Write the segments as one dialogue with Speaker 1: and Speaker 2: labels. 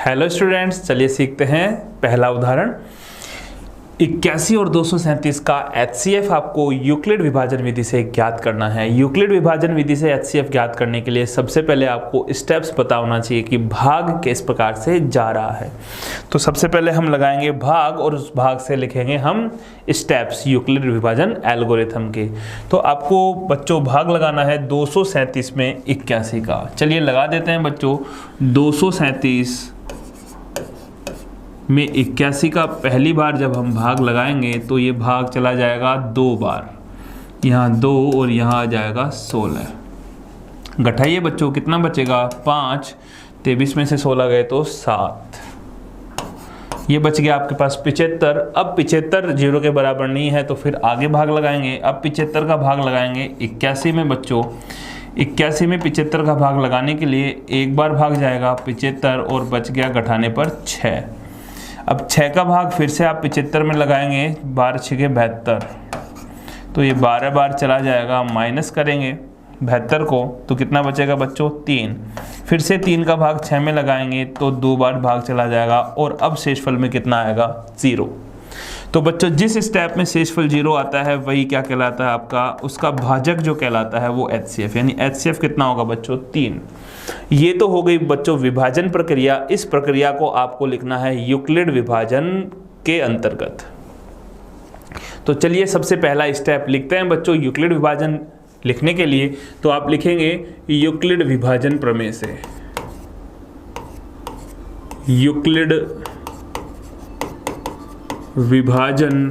Speaker 1: Hello students, चलिए सीखते हैं पहला उदाहरण। 81 और 237 का HCF आपको यूक्लिड विभाजन विधि से ज्ञात करना है। यूक्लिड विभाजन विधि से HCF ज्ञात करने के लिए सबसे पहले आपको स्टेप्स पता होना चाहिए कि भाग किस प्रकार से जा रहा है। तो सबसे पहले हम लगाएंगे भाग और उस भाग से लिखेंगे हम स्टेप्स यूक्लिड विभाजन एल्गोरिथम के। तो आपको बच्चों भाग लगाना है 237 में 81 का। चलिए लगा देते हैं बच्चों। 237 में 81 का पहली बार जब हम भाग लगाएंगे तो ये भाग चला जाएगा 2 बार, यहाँ 2 और यहाँ आ जाएगा 16। घटाइए बच्चों, कितना बचेगा 5, 23 में से 16 गए तो 7। ये बच गया आपके पास 75। अब 75 0 के बराबर नहीं है तो फिर आगे भाग लगाएंगे। अब 75 का भाग लगाएंगे 81 में बच्चों। 81 में 75 का भाग लगाने के लिए एक बार भाग जाएगा 75 और बच गया घटाने पर 6। अब 6 का भाग फिर से आप 75 में लगाएंगे, 12 6 72, तो ये 12 बार चला जाएगा। माइनस करेंगे 72 को तो कितना बचेगा बच्चों 3। फिर से 3 का भाग 6 में लगाएंगे तो 2 बार भाग चला जाएगा और अब शेषफल में कितना आएगा 0। तो बच्चों जिस स्टेप में शेषफल 0 आता है वही क्या कहलाता है आपका, उसका भाजक जो कहलाता है वो HCF, यानी HCF कितना होगा बच्चों 3। ये तो हो गई बच्चों विभाजन प्रक्रिया। इस प्रक्रिया को आपको लिखना है यूक्लिड विभाजन के अंतर्गत। तो चलिए सबसे पहला स्टेप लिखते हैं बच्चों यूक्लिड विभाजन लिखने के लिए। तो आप लिखेंगे यूक्लिड विभाजन प्रमेय से। यूक्लिड विभाजन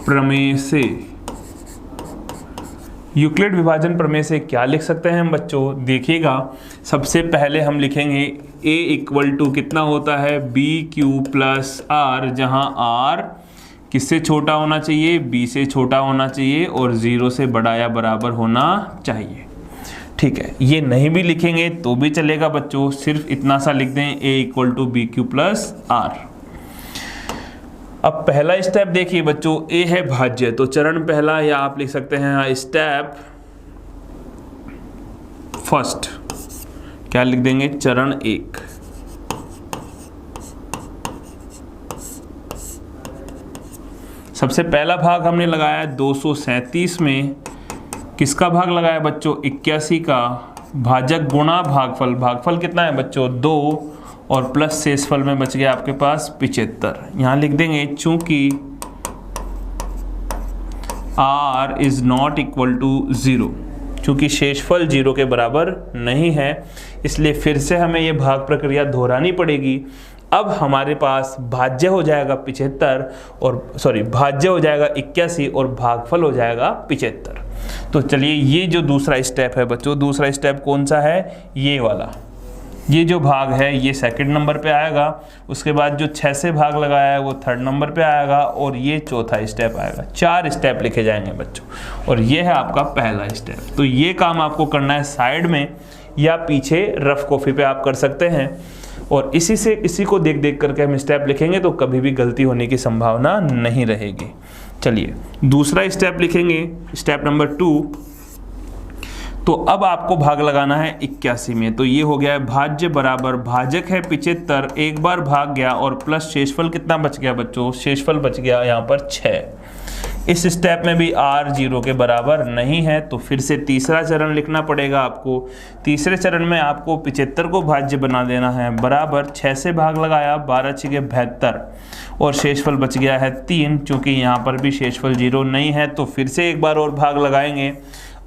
Speaker 1: प्रमेय से। यूक्लिड विभाजन प्रमेय से क्या लिख सकते हैं हम बच्चों, देखिएगा। सबसे पहले हम लिखेंगे A इक्वल टू कितना होता है BQ प्लस R, जहां R किससे छोटा होना चाहिए, B से छोटा होना चाहिए और 0 से बड़ा या बराबर होना चाहिए। ठीक है, ये नहीं भी लिखेंगे तो भी चलेगा बच्चों, सिर्फ इतना सा लिख दें A equal to BQ plus R। अब पहला स्टेप देखिए बच्चों, ए है भाज्य, तो चरण पहला या आप लिख सकते हैं स्टेप फर्स्ट। क्या लिख देंगे, चरण 1। सबसे पहला भाग हमने लगाया 237 में। किसका भाग लगाया बच्चों 81 का। भाजक गुणा भागफल। भागफल कितना है बच्चों 2 और प्लस शेषफल में बच गया आपके पास 75। यहां लिख देंगे चूंकि R is not equal to 0, चूंकि शेषफल 0 के बराबर नहीं है, इसलिए फिर से हमें ये भाग प्रक्रिया दोहरानी पड़ेगी। अब हमारे पास भाज्य हो जाएगा 75 और भाज्य हो जाएगा 81 और भागफल हो जाएगा 75। तो चलिए ये जो दूसरा स्टेप है बच्चों, दूसरा स्टेप कौन सा है, ये वाला। ये जो भाग है ये सेकंड नंबर पे आएगा। उसके बाद जो 6 से भाग लगाया है वो थर्ड नंबर पे आएगा और ये चौथा स्टेप आएगा। 4 स्टेप लिखे जाएंगे बच्चों और ये है आपका पहला स्टेप। तो ये काम आपको करना है साइड में या पीछे रफ कॉपी पे आप कर सकते हैं और इसी को देख देख करके हम स्टेप लिखेंगे तो कभी भी गलती होने की संभावना नहीं रहेगी। चलिए दूसरा स्टेप लिखेंगे, स्टेप नंबर 2। तो अब आपको भाग लगाना है 81 में। तो ये हो गया है भाज्य बराबर भाजक है 75, एक बार भाग गया और प्लस शेषफल कितना बच गया बच्चों, शेषफल बच गया यहाँ पर 6। इस स्टेप में भी R 0 के बराबर नहीं है तो फिर से तीसरा चरण लिखना पड़ेगा आपको। तीसरे चरण में आपको 75 को भाज्य बना देना है, बराबर 6 से भाग लगाया 12 6 72 और शेषफल बच गया है 3। चूंकि यहाँ पर भी शेषफल 0 नहीं है तो फिर से एक बार और भाग लगाएंगे।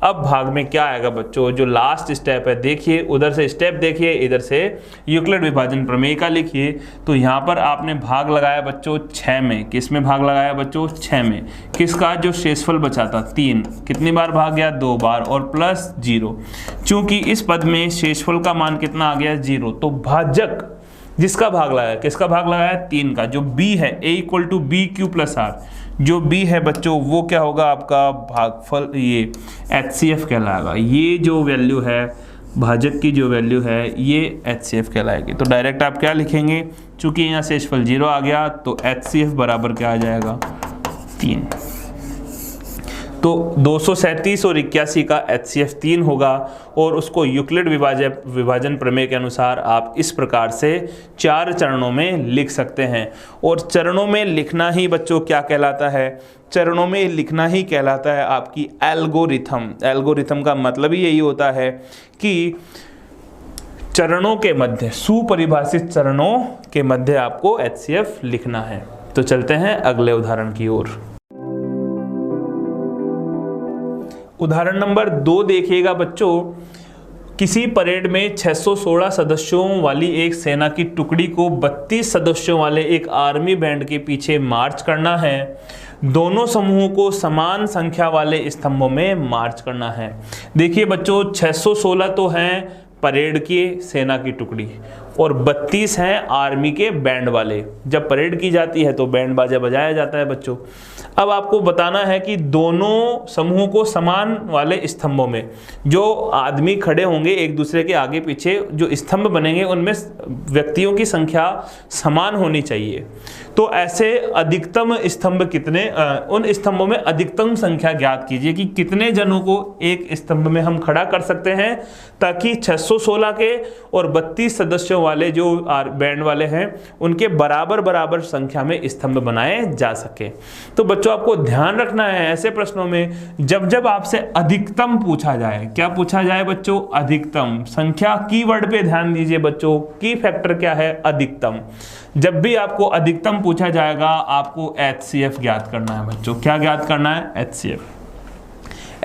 Speaker 1: अब भाग में क्या आएगा बच्चों, जो लास्ट स्टेप है देखिए, उधर से स्टेप देखिए, इधर से यूक्लिड विभाजन प्रमेय का लिखिए। तो यहाँ पर आपने भाग लगाया बच्चों 6 में। किस में भाग लगाया बच्चों 6 में। किसका, जो शेषफल बचा था 3। कितनी बार भाग गया 2 बार और प्लस 0। चूंकि इस पद में शेषफल का मान कितना आ गया 0, तो भाजक जिसका भाग लगाया, किसका भाग लगाया 3 का, जो B है A equal to BQ plus R, जो B है बच्चों वो क्या होगा आपका भागफल, ये HCF कहलाएगा। ये जो वैल्यू है भाजक की, जो वैल्यू है ये HCF कहलाएगी। तो डायरेक्ट आप क्या लिखेंगे, चूंकि यहाँ शेषफल 0 आ गया तो HCF बराबर क्या आ जाएगा 3। तो 237 और 81 का HCF 3 होगा और उसको यूक्लिड विभाजन प्रमेय के अनुसार आप इस प्रकार से 4 चरणों में लिख सकते हैं। और चरणों में लिखना ही बच्चों क्या कहलाता है? चरणों में लिखना ही कहलाता है आपकी एल्गोरिथम। एल्गोरिथम का मतलब ही यही होता है कि चरणों के मध्य, सुपरिभाषित चरणों के मध्य आपको HCF लिखना है। तो चलते हैं अगले उदाहरण की ओर। उदाहरण नंबर 2 देखिएगा बच्चों। किसी परेड में 616 सदस्यों वाली एक सेना की टुकड़ी को 32 सदस्यों वाले एक आर्मी बैंड के पीछे मार्च करना है। दोनों समूहों को समान संख्या वाले स्तंभों में मार्च करना है। देखिए बच्चों, 616 तो हैं परेड की सेना की टुकड़ी और 32 हैं आर्मी के बैंड वाले। जब परेड की जाती है तो बैंड बाजा बजाया जाता है बच्चों। अब आपको बताना है कि दोनों समूहों को समान वाले स्तंभों में जो आदमी खड़े होंगे एक दूसरे के आगे पीछे, जो स्तंभ बनेंगे उनमें व्यक्तियों की संख्या समान होनी चाहिए। तो ऐसे अधिकतम स्तंभ कितने, उन स्तंभों में अधिकतम संख्या ज्ञात कीजिए कि कितने जनों को एक स्तंभ में हम खड़ा कर सकते हैं ताकि 616 के और 32 सदस्यों वाले जो बैंड वाले हैं उनके बराबर बराबर संख्या में स्तंभ बनाए जा सके। तो बच्चों आपको ध्यान रखना है ऐसे प्रश्नों में जब जब आपसे अधिकतम पूछा जाए, क्या पूछा जाए बच्चों? अधिकतम। संख्या कीवर्ड पे ध्यान दीजिए बच्चों, की फैक्टर क्या है? अधिकतम। जब भी आपको अधिकतम पूछा जाएगा आपको HCF ज्ञात करना है बच्चों। क्या ज्ञात करना है? HCF।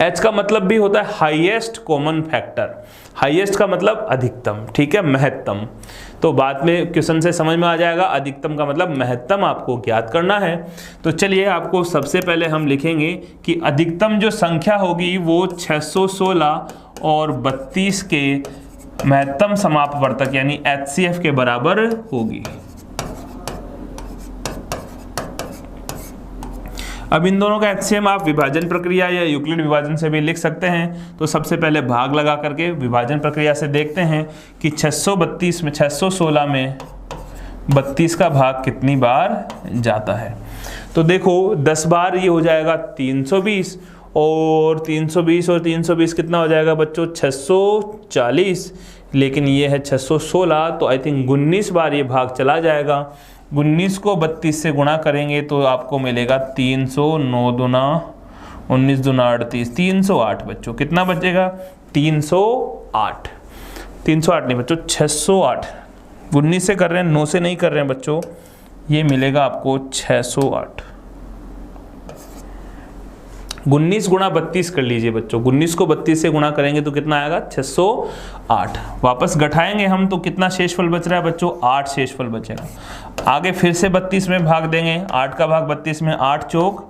Speaker 1: H का मतलब भी होता है हाईएस्ट कॉमन फैक्टर। हाईएस्ट का मतलब अधिकतम, ठीक है, महत्तम। तो बाद में क्वेश्चन से समझ में आ जाएगा, अधिकतम का मतलब महत्तम आपको ज्ञात करना है। तो चलिए आपको सबसे पहले हम लिखेंगे कि अधिकतम जो संख्या होगी वो 616 और 32 के महत्तम समापवर्तक यानी HCF के बराबर होगी। अब इन दोनों का HCF आप विभाजन प्रक्रिया या यूक्लिड विभाजन से भी लिख सकते हैं। तो सबसे पहले भाग लगा करके विभाजन प्रक्रिया से देखते हैं कि 616 में 32 का भाग कितनी बार जाता है। तो देखो 10 बार ये हो जाएगा 320 और 320 कितना हो जाएगा बच्चों? 640। लेकिन ये है 616 तो आई थिंक 19 बार ये भाग चला जाएगा। 19 को 32 से गुणा करेंगे तो आपको मिलेगा 300, 9 दूना 19 दूना 38, 308 बच्चों। कितना बचेगा? 308। 308 नहीं बच्चों, 608। 19 से कर रहे हैं, 9 से नहीं कर रहे हैं बच्चों। ये मिलेगा आपको 608। 19 गुणा 32 कर लीजिए बच्चों। 19 को 32 से गुणा करेंगे तो कितना आएगा? 608। वापस घटाएंगे हम तो कितना शेषफल बच रहा है बच्चों? 8 शेषफल बचेगा। आगे फिर से 32 में भाग देंगे। 8 का भाग 32 में, 8 चौक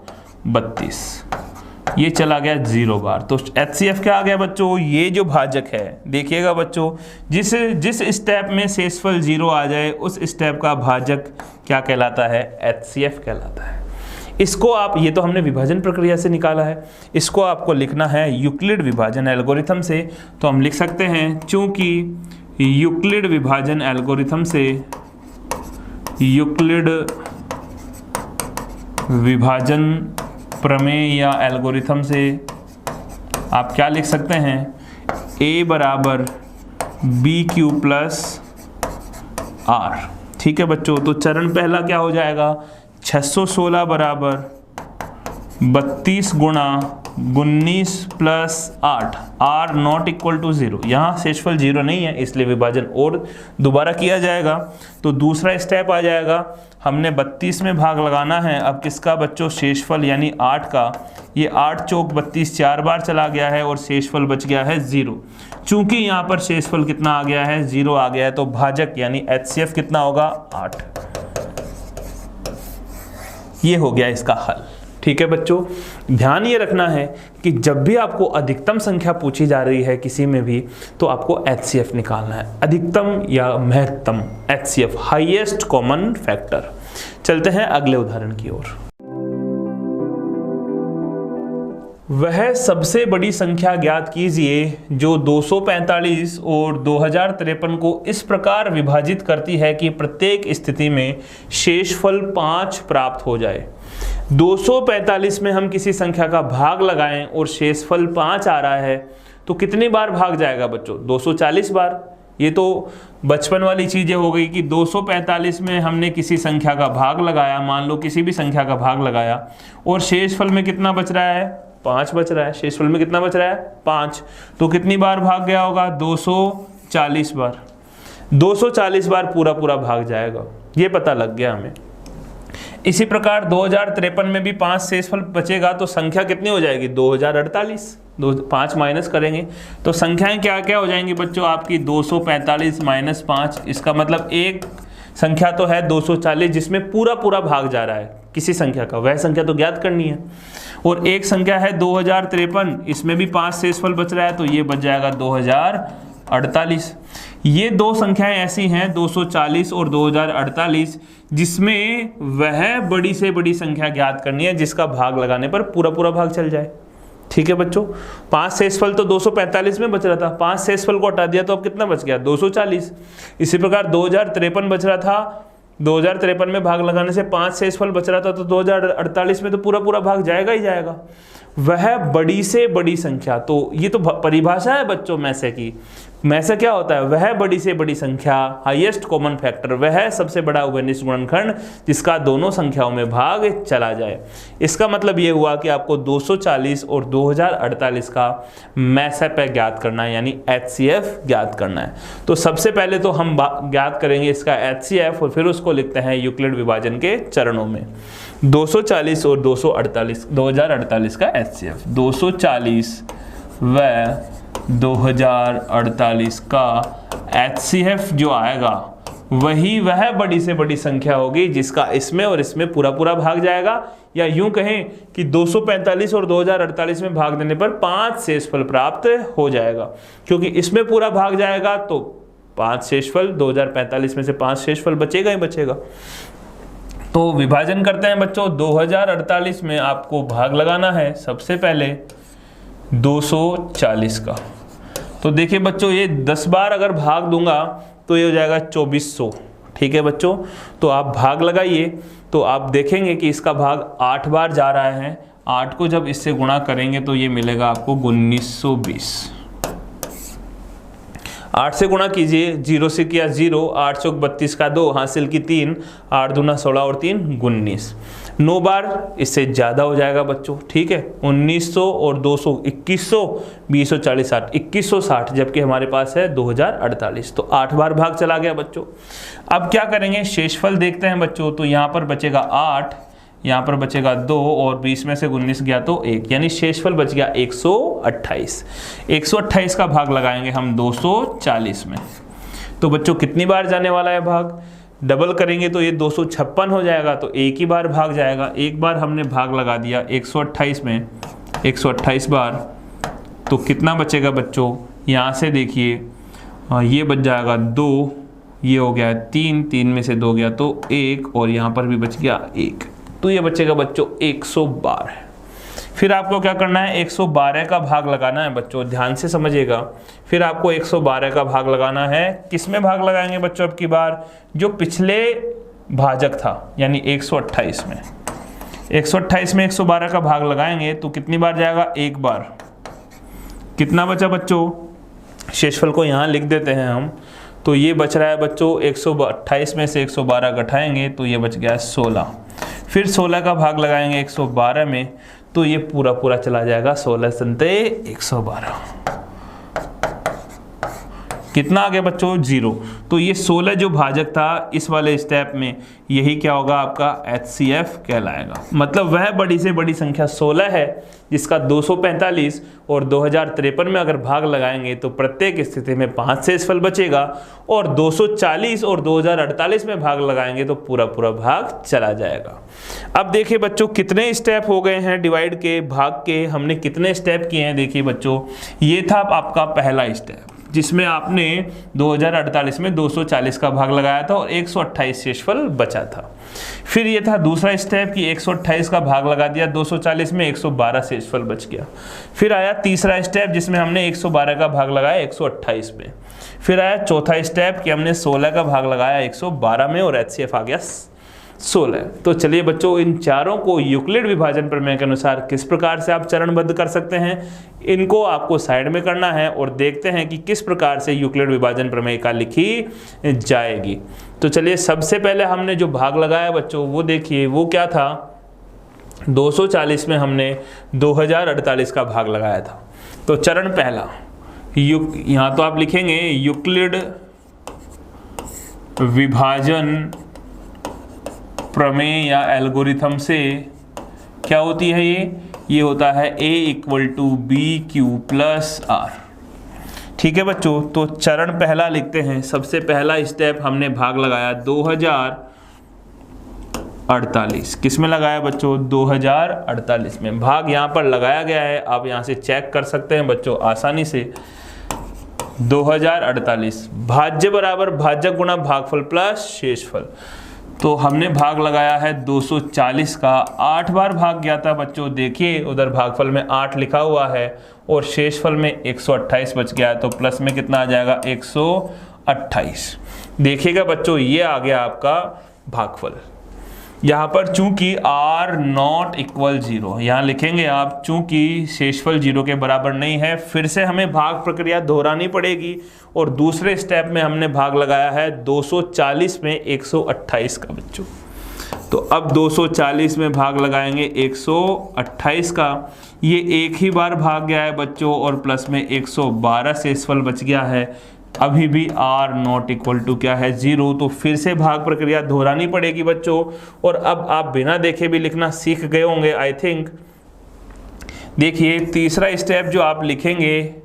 Speaker 1: 32। ये चला गया 0 बार। तो HCF क्या आ गया बच्चों? ये जो भाजक है, देखिएगा बच्चों, जिस स्टेप में शेषफल 0 आ जाए उस स्टेप का भाजक क्या कहलाता है? HCF कहलाता है। इसको आप, ये तो हमने विभाजन प्रक्रिया से निकाला है, इसको आपको लिखना है यूक्लिड विभाजन एल्गोरिथम से। तो हम लिख सकते हैं, चूंकि यूक्लिड विभाजन एल्गोरिथम से, यूक्लिड विभाजन प्रमेय या एल्गोरिथम से आप क्या लिख सकते हैं? A बराबर BQ प्लस R। ठीक है बच्चों, तो चरण पहला क्या हो जाएगा? 616 बराबर 32 गुणा 19 plus 8, R not equal to 0। यहाँ शेषफल 0 नहीं है इसलिए विभाजन और दोबारा किया जाएगा। तो दूसरा स्टेप आ जाएगा, हमने 32 में भाग लगाना है। अब किसका बच्चों? शेषफल यानी 8 का। ये 8 चौक 32 4 बार चला गया है और शेषफल बच गया है 0। चूंकि यहाँ पर शेषफल कितना आ गया है? 0 आ गया है, तो भाजक यानी HCF कितना होगा? 8। ये हो गया इसका हल। ठीक है बच्चों, ध्यान ये रखना है कि जब भी आपको अधिकतम संख्या पूछी जा रही है किसी में भी तो आपको HCF निकालना है, अधिकतम या महत्तम। HCF highest common factor. चलते हैं अगले उदाहरण की ओर। वह सबसे बड़ी संख्या ज्ञात कीजिए जो 245 और 2053 को इस प्रकार विभाजित करती है कि प्रत्येक स्थिति में शेषफल 5 प्राप्त हो जाए। 245 में हम किसी संख्या का भाग लगाएं और शेषफल 5 आ रहा है तो कितनी बार भाग जाएगा बच्चों? 240 बार। ये तो बचपन वाली चीजें हो गई कि 245 में हमने किसी संख्या का भाग लगाया, मान लो किसी भी संख्या का भाग लगाया और शेषफल में कितना बच रहा है? 5 बच रहा है। शेषफल में कितना बच रहा है? 5। तो कितनी बार भाग गया होगा? 240 बार। 240 बार पूरा पूरा भाग जाएगा, ये पता लग गया हमें। इसी प्रकार 2053 में भी 5 शेषफल बचेगा तो संख्या कितनी हो जाएगी? 2048। 5 माइनस करेंगे तो संख्याएं क्या क्या हो जाएंगी बच्चों आपकी? 245 माइनस 5। इसका मतलब एक संख्या तो है 240 जिसमें पूरा पूरा भाग जा रहा है किसी संख्या का, वह संख्या तो ज्ञात करनी है। और एक संख्या है 2053, इसमें भी 5 शेषफल बच रहा है तो ये बच जाएगा 2048। ये दो संख्याएं ऐसी हैं 240 और 2048 जिसमें वह बड़ी से बड़ी संख्या ज्ञात करनी है जिसका भाग लगाने पर पूरा पूरा भाग चल जाए। ठीक है बच्चों, 5 शेषफल तो 245 में बच रहा था, 5 शेषफल को हटा दिया तो अब कितना बच गया? 240। इसी प्रकार 2053 बच रहा था, 2053 में भाग लगाने से 5 शेषफल बच रहा था तो 2048 में तो पूरा पूरा भाग जाएगा ही जाएगा। वह बड़ी से बड़ी संख्या, तो ये तो परिभाषा है बच्चों मैसे की। मैसे क्या होता है? वह बड़ी से बड़ी संख्या, हाईएस्ट कॉमन फैक्टर, वह सबसे बड़ा उभयनिष्ठ गुणनखंड जिसका दोनों संख्याओं में भाग चला जाए। इसका मतलब ये हुआ कि आपको 240 और 2048 का मैसेप ज्ञात करना है, यानी HCF ज्ञात करना है। तो सबसे पहले तो हम ज्ञात करेंगे इसका HCF और फिर उसको लिखते हैं यूक्लिड विभाजन के चरणों में। 240 और 2048 का HCF, 240 व 2048 का HCF जो आएगा वह बड़ी से बड़ी संख्या होगी जिसका इसमें और इसमें पूरा पूरा भाग जाएगा, या यूं कहें कि 245 और 2048 में भाग देने पर 5 शेषफल प्राप्त हो जाएगा। क्योंकि इसमें पूरा भाग जाएगा तो 5 शेषफल, 2045 में से 5 शेषफल बचेगा ही बचेगा। तो विभाजन करते हैं बच्चों। 2048 में आपको भाग लगाना है सबसे पहले 240 का। तो देखिए बच्चों, ये 10 बार अगर भाग दूंगा तो ये हो जाएगा 2400। ठीक है बच्चों, तो आप भाग लगाइए तो आप देखेंगे कि इसका भाग 8 बार जा रहा है। 8 को जब इससे गुणा करेंगे तो ये मिलेगा आपको 1920। 8 से गुणा कीजिए, 0 से किया 0, 8 चौक 32 का 2, हासिल की 3, 8 दूना 16 और 3 19। 9 बार इससे ज़्यादा हो जाएगा बच्चों। ठीक है, 1900 और 200 2100, 2040 60 2160, जबकि हमारे पास है 2048। तो 8 बार भाग चला गया बच्चों। अब क्या करेंगे? शेषफल देखते हैं बच्चों। तो यहाँ पर बचेगा 8, यहाँ पर बचेगा 2 और 20 में से 19 गया तो 1, यानी शेषफल बच गया 128। 128 का भाग लगाएंगे हम 240 में। तो बच्चों कितनी बार जाने वाला है भाग? डबल करेंगे तो ये 256 हो जाएगा, तो एक ही बार भाग जाएगा। एक बार हमने भाग लगा दिया 128 में, 128 बार, तो कितना बचेगा बच्चों? यहाँ से देखिए, ये बच जाएगा 2, ये हो गया 3, 3 में से 2 गया तो 1, और यहाँ पर भी बच गया 1, तो ये बचेगा बच्चों 112। फिर आपको क्या करना है? 112 का भाग लगाना है बच्चों, ध्यान से समझिएगा। फिर आपको 112 का भाग लगाना है। किस में भाग लगाएंगे बच्चों? अब की बार जो पिछले भाजक था, यानी 128 में। 128 में 112 का भाग लगाएंगे तो कितनी बार जाएगा? 1 बार। कितना बचा बच्चों? शेषफल को यहाँ लिख देते हैं हम। तो ये बच रहा है बच्चों 128 में से 112 घटाएंगे तो ये बच गया 16। फिर 16 का भाग लगाएंगे 112 में तो ये पूरा पूरा चला जाएगा, 16 संते 112। कितना आ गया बच्चों? 0। तो ये 16 जो भाजक था इस वाले स्टेप में, यही क्या होगा? आपका HCF कहलाएगा। मतलब वह बड़ी से बड़ी संख्या 16 है जिसका 245 और 2053 में अगर भाग लगाएंगे तो प्रत्येक स्थिति में 5 शेषफल बचेगा, और 240 और 2048 में भाग लगाएंगे तो पूरा पूरा भाग चला जाएगा। अब देखिए बच्चों, कितने स्टेप हो गए हैं डिवाइड के, भाग के, हमने कितने स्टेप किए हैं। देखिए बच्चों, ये था आपका पहला स्टेप जिसमें आपने 2048 में 240 का भाग लगाया था और 128 शेषफल बचा था। फिर ये था दूसरा स्टेप कि 128 का भाग लगा दिया 240 में, 112 शेषफल बच गया। फिर आया तीसरा स्टेप जिसमें हमने 112 का भाग लगाया 128 में। फिर आया चौथा स्टेप कि हमने 16 का भाग लगाया 112 में और HCF आ गया 16। तो चलिए बच्चों, इन चारों को यूक्लिड विभाजन प्रमेय के अनुसार किस प्रकार से आप चरणबद्ध कर सकते हैं, इनको आपको साइड में करना है और देखते हैं कि किस प्रकार से यूक्लिड विभाजन प्रमेय का लिखी जाएगी। तो चलिए, सबसे पहले हमने जो भाग लगाया बच्चों वो देखिए, वो क्या था, 240 में हमने 2048 का भाग लगाया था। तो चरण पहला, यहाँ तो आप लिखेंगे यूक्लिड विभाजन प्रमेय या एल्गोरिथम से क्या होती है, ये होता है A = BQ + R। ठीक है बच्चों, तो चरण पहला लिखते हैं। सबसे पहला स्टेप हमने भाग लगाया 2048। किस में लगाया बच्चों, 2048 में। भाग यहाँ पर लगाया गया है, आप यहाँ से चेक कर सकते हैं बच्चों आसानी से। 2048 भाज्य बराबर भाजक गुणा भागफल प्लस शेषफल। तो हमने भाग लगाया है 240 का, 8 बार भाग गया था बच्चों। देखिए उधर भागफल में 8 लिखा हुआ है और शेषफल में 128 बच गया है, तो प्लस में कितना आ जाएगा, 128। देखिएगा बच्चों, ये आ गया आपका भागफल। यहाँ पर चूंकि R ≠ 0, यहाँ लिखेंगे आप, चूंकि शेषफल 0 के बराबर नहीं है, फिर से हमें भाग प्रक्रिया दोहरानी पड़ेगी और दूसरे स्टेप में हमने भाग लगाया है 240 में 128 का बच्चों। तो अब 240 में भाग लगाएंगे 128 का, ये एक ही बार भाग गया है बच्चों और प्लस में 112 शेषफल बच गया है। अभी भी R ≠ क्या है, 0। तो फिर से भाग प्रक्रिया दोहरानी पड़ेगी बच्चों। और अब आप बिना देखे भी लिखना सीख गए होंगे आई थिंक। देखिए तीसरा स्टेप जो आप लिखेंगे,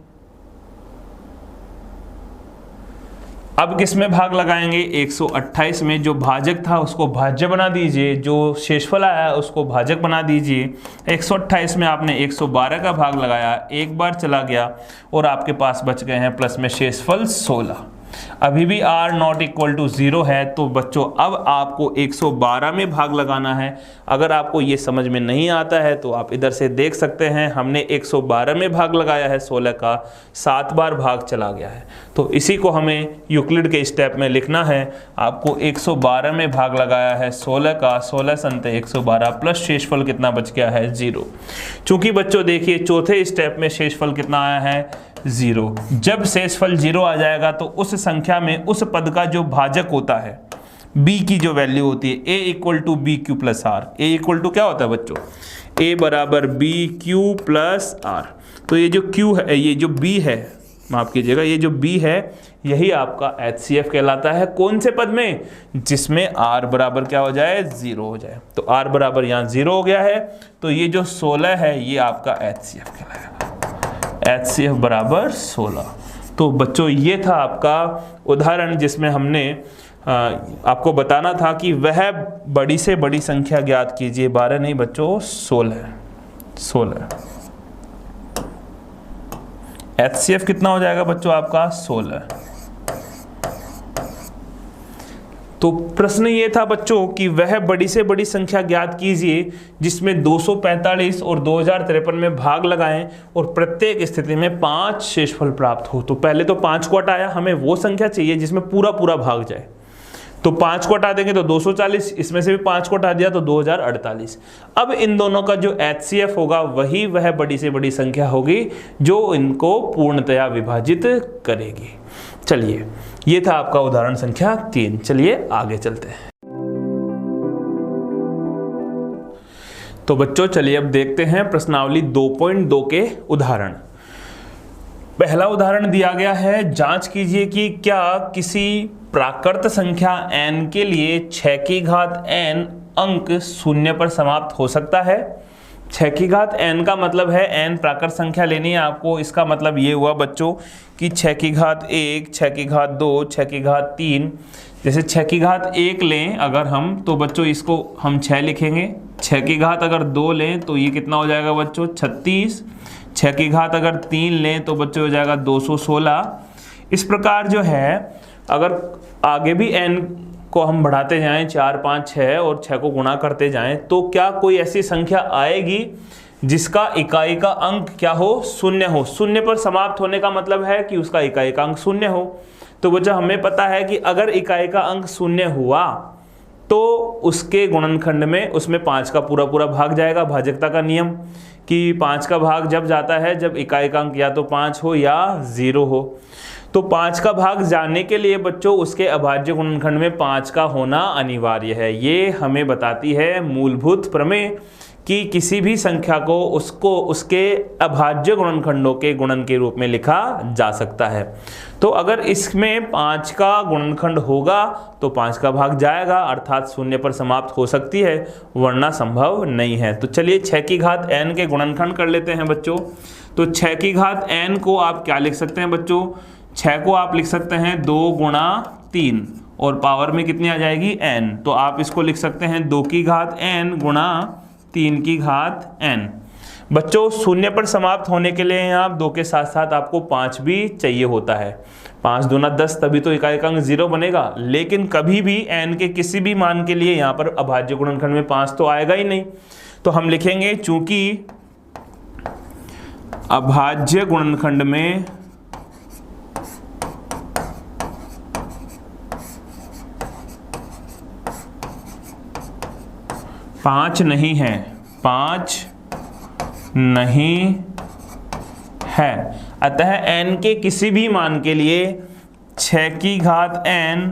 Speaker 1: अब किस में भाग लगाएंगे, 128 में। जो भाजक था उसको भाज्य बना दीजिए, जो शेषफल आया उसको भाजक बना दीजिए। 128 में आपने 112 का भाग लगाया, एक बार चला गया और आपके पास बच गए हैं प्लस में शेषफल 16। अभी भी R ≠ 0 है। तो बच्चों अब आपको 112 में भाग लगाना है। अगर आपको ये समझ में नहीं आता है तो आप इधर से देख सकते हैं, हमने 112 में भाग लगाया है 16 का, 7 बार भाग चला गया है। तो इसी को हमें यूक्लिड के स्टेप में लिखना है। आपको 112 में भाग लगाया है 16 का, 16 संते 112 प्लस शेषफल कितना बच गया है, 0। चूंकि बच्चों देखिए चौथे स्टेप में शेषफल कितना आया है, 0। जब शेषफल 0 आ जाएगा तो उस संख्या में उस पद का जो भाजक होता है, b की जो वैल्यू होती है, A = BQ + R। A = क्या होता है बच्चों, A = BQ + R। तो ये जो Q है, ये जो B है, माफ कीजिएगा, ये जो B है यही आपका HCF कहलाता है। कौन से पद में, जिसमें R बराबर क्या हो जाए, 0 हो जाए। तो R बराबर यहाँ 0 हो गया है, तो ये जो 16 है ये आपका HCF कहलाएगा। HCF बराबर 16। तो बच्चों ये था आपका उदाहरण जिसमें हमने आपको बताना था कि वह बड़ी से बड़ी संख्या ज्ञात कीजिए। 12 नहीं बच्चों, 16। HCF कितना हो जाएगा बच्चों आपका, 16। तो प्रश्न ये था बच्चों कि वह बड़ी से बड़ी संख्या ज्ञात कीजिए जिसमें 245 और 2053 में भाग लगाएं और प्रत्येक स्थिति में 5 शेषफल प्राप्त हो। तो पहले तो 5 को हटाया, हमें वो संख्या चाहिए जिसमें पूरा पूरा भाग जाए। तो 5 को हटा देंगे तो 240, इसमें से भी 5 को हटा दिया तो 2048। अब इन दोनों का जो HCF होगा वही वह बड़ी से बड़ी संख्या होगी जो इनको पूर्णतया विभाजित करेगी। चलिए, ये था आपका उदाहरण संख्या 3। चलिए आगे चलते हैं। तो बच्चों चलिए अब देखते हैं प्रश्नावली 2.2 के उदाहरण। पहला उदाहरण दिया गया है, जांच कीजिए कि क्या किसी प्राकृत संख्या n के लिए 6 की घात n अंक 0 पर समाप्त हो सकता है। 6 की घात n का मतलब है n प्राकृत संख्या लेनी है आपको। इसका मतलब ये हुआ बच्चों कि 6 की घात 1, 6 की घात 2, 6 की घात 3। जैसे 6 की घात 1 लें अगर हम, तो बच्चों इसको हम 6 लिखेंगे। 6 की घात अगर 2 लें तो ये कितना हो जाएगा बच्चों, 36। 6 की घात अगर 3 लें तो बच्चों हो जाएगा 216। इस प्रकार जो है अगर आगे भी n को हम बढ़ाते जाएं, 4, 5, 6 और 6 को गुणा करते जाएं, तो क्या कोई ऐसी संख्या आएगी जिसका इकाई का अंक क्या हो, 0 हो। 0 पर समाप्त होने का मतलब है कि उसका इकाई का अंक 0 हो। तो बच्चा हमें पता है कि अगर इकाई का अंक 0 हुआ तो उसके गुणनखंड में उसमें 5 का पूरा पूरा भाग जाएगा। भाजकता का नियम कि 5 का भाग जब जाता है जब इकाई का अंक या तो 5 हो या 0 हो। तो 5 का भाग जाने के लिए बच्चों उसके अभाज्य गुणनखंड में 5 का होना अनिवार्य है। ये हमें बताती है मूलभूत प्रमेय कि किसी भी संख्या को उसके अभाज्य गुणनखंडों के गुणन के रूप में लिखा जा सकता है। तो अगर इसमें 5 का गुणनखंड होगा तो 5 का भाग जाएगा, अर्थात 0 पर समाप्त हो सकती है, वरना संभव नहीं है। तो चलिए 6 की घात n के गुणनखंड कर लेते हैं बच्चों। तो 6 की घात n को आप क्या लिख सकते हैं बच्चों? 6 को आप लिख सकते हैं 2 गुणा 3 और पावर में कितनी आ जाएगी n। तो आप इसको लिख सकते हैं 2 की घात n गुणा 3 की घात n। बच्चों 0 पर समाप्त होने के लिए यहाँ 2 के साथ साथ आपको 5 भी चाहिए होता है। 5 दूना 10, तभी तो इकाई का अंक 0 बनेगा। लेकिन कभी भी n के किसी भी मान के लिए यहाँ पर अभाज्य गुणनखंड में 5 तो आएगा ही नहीं। तो हम लिखेंगे चूंकि अभाज्य गुणनखंड में पाँच नहीं है, 5 नहीं है, अतः n के किसी भी मान के लिए 6 की घात n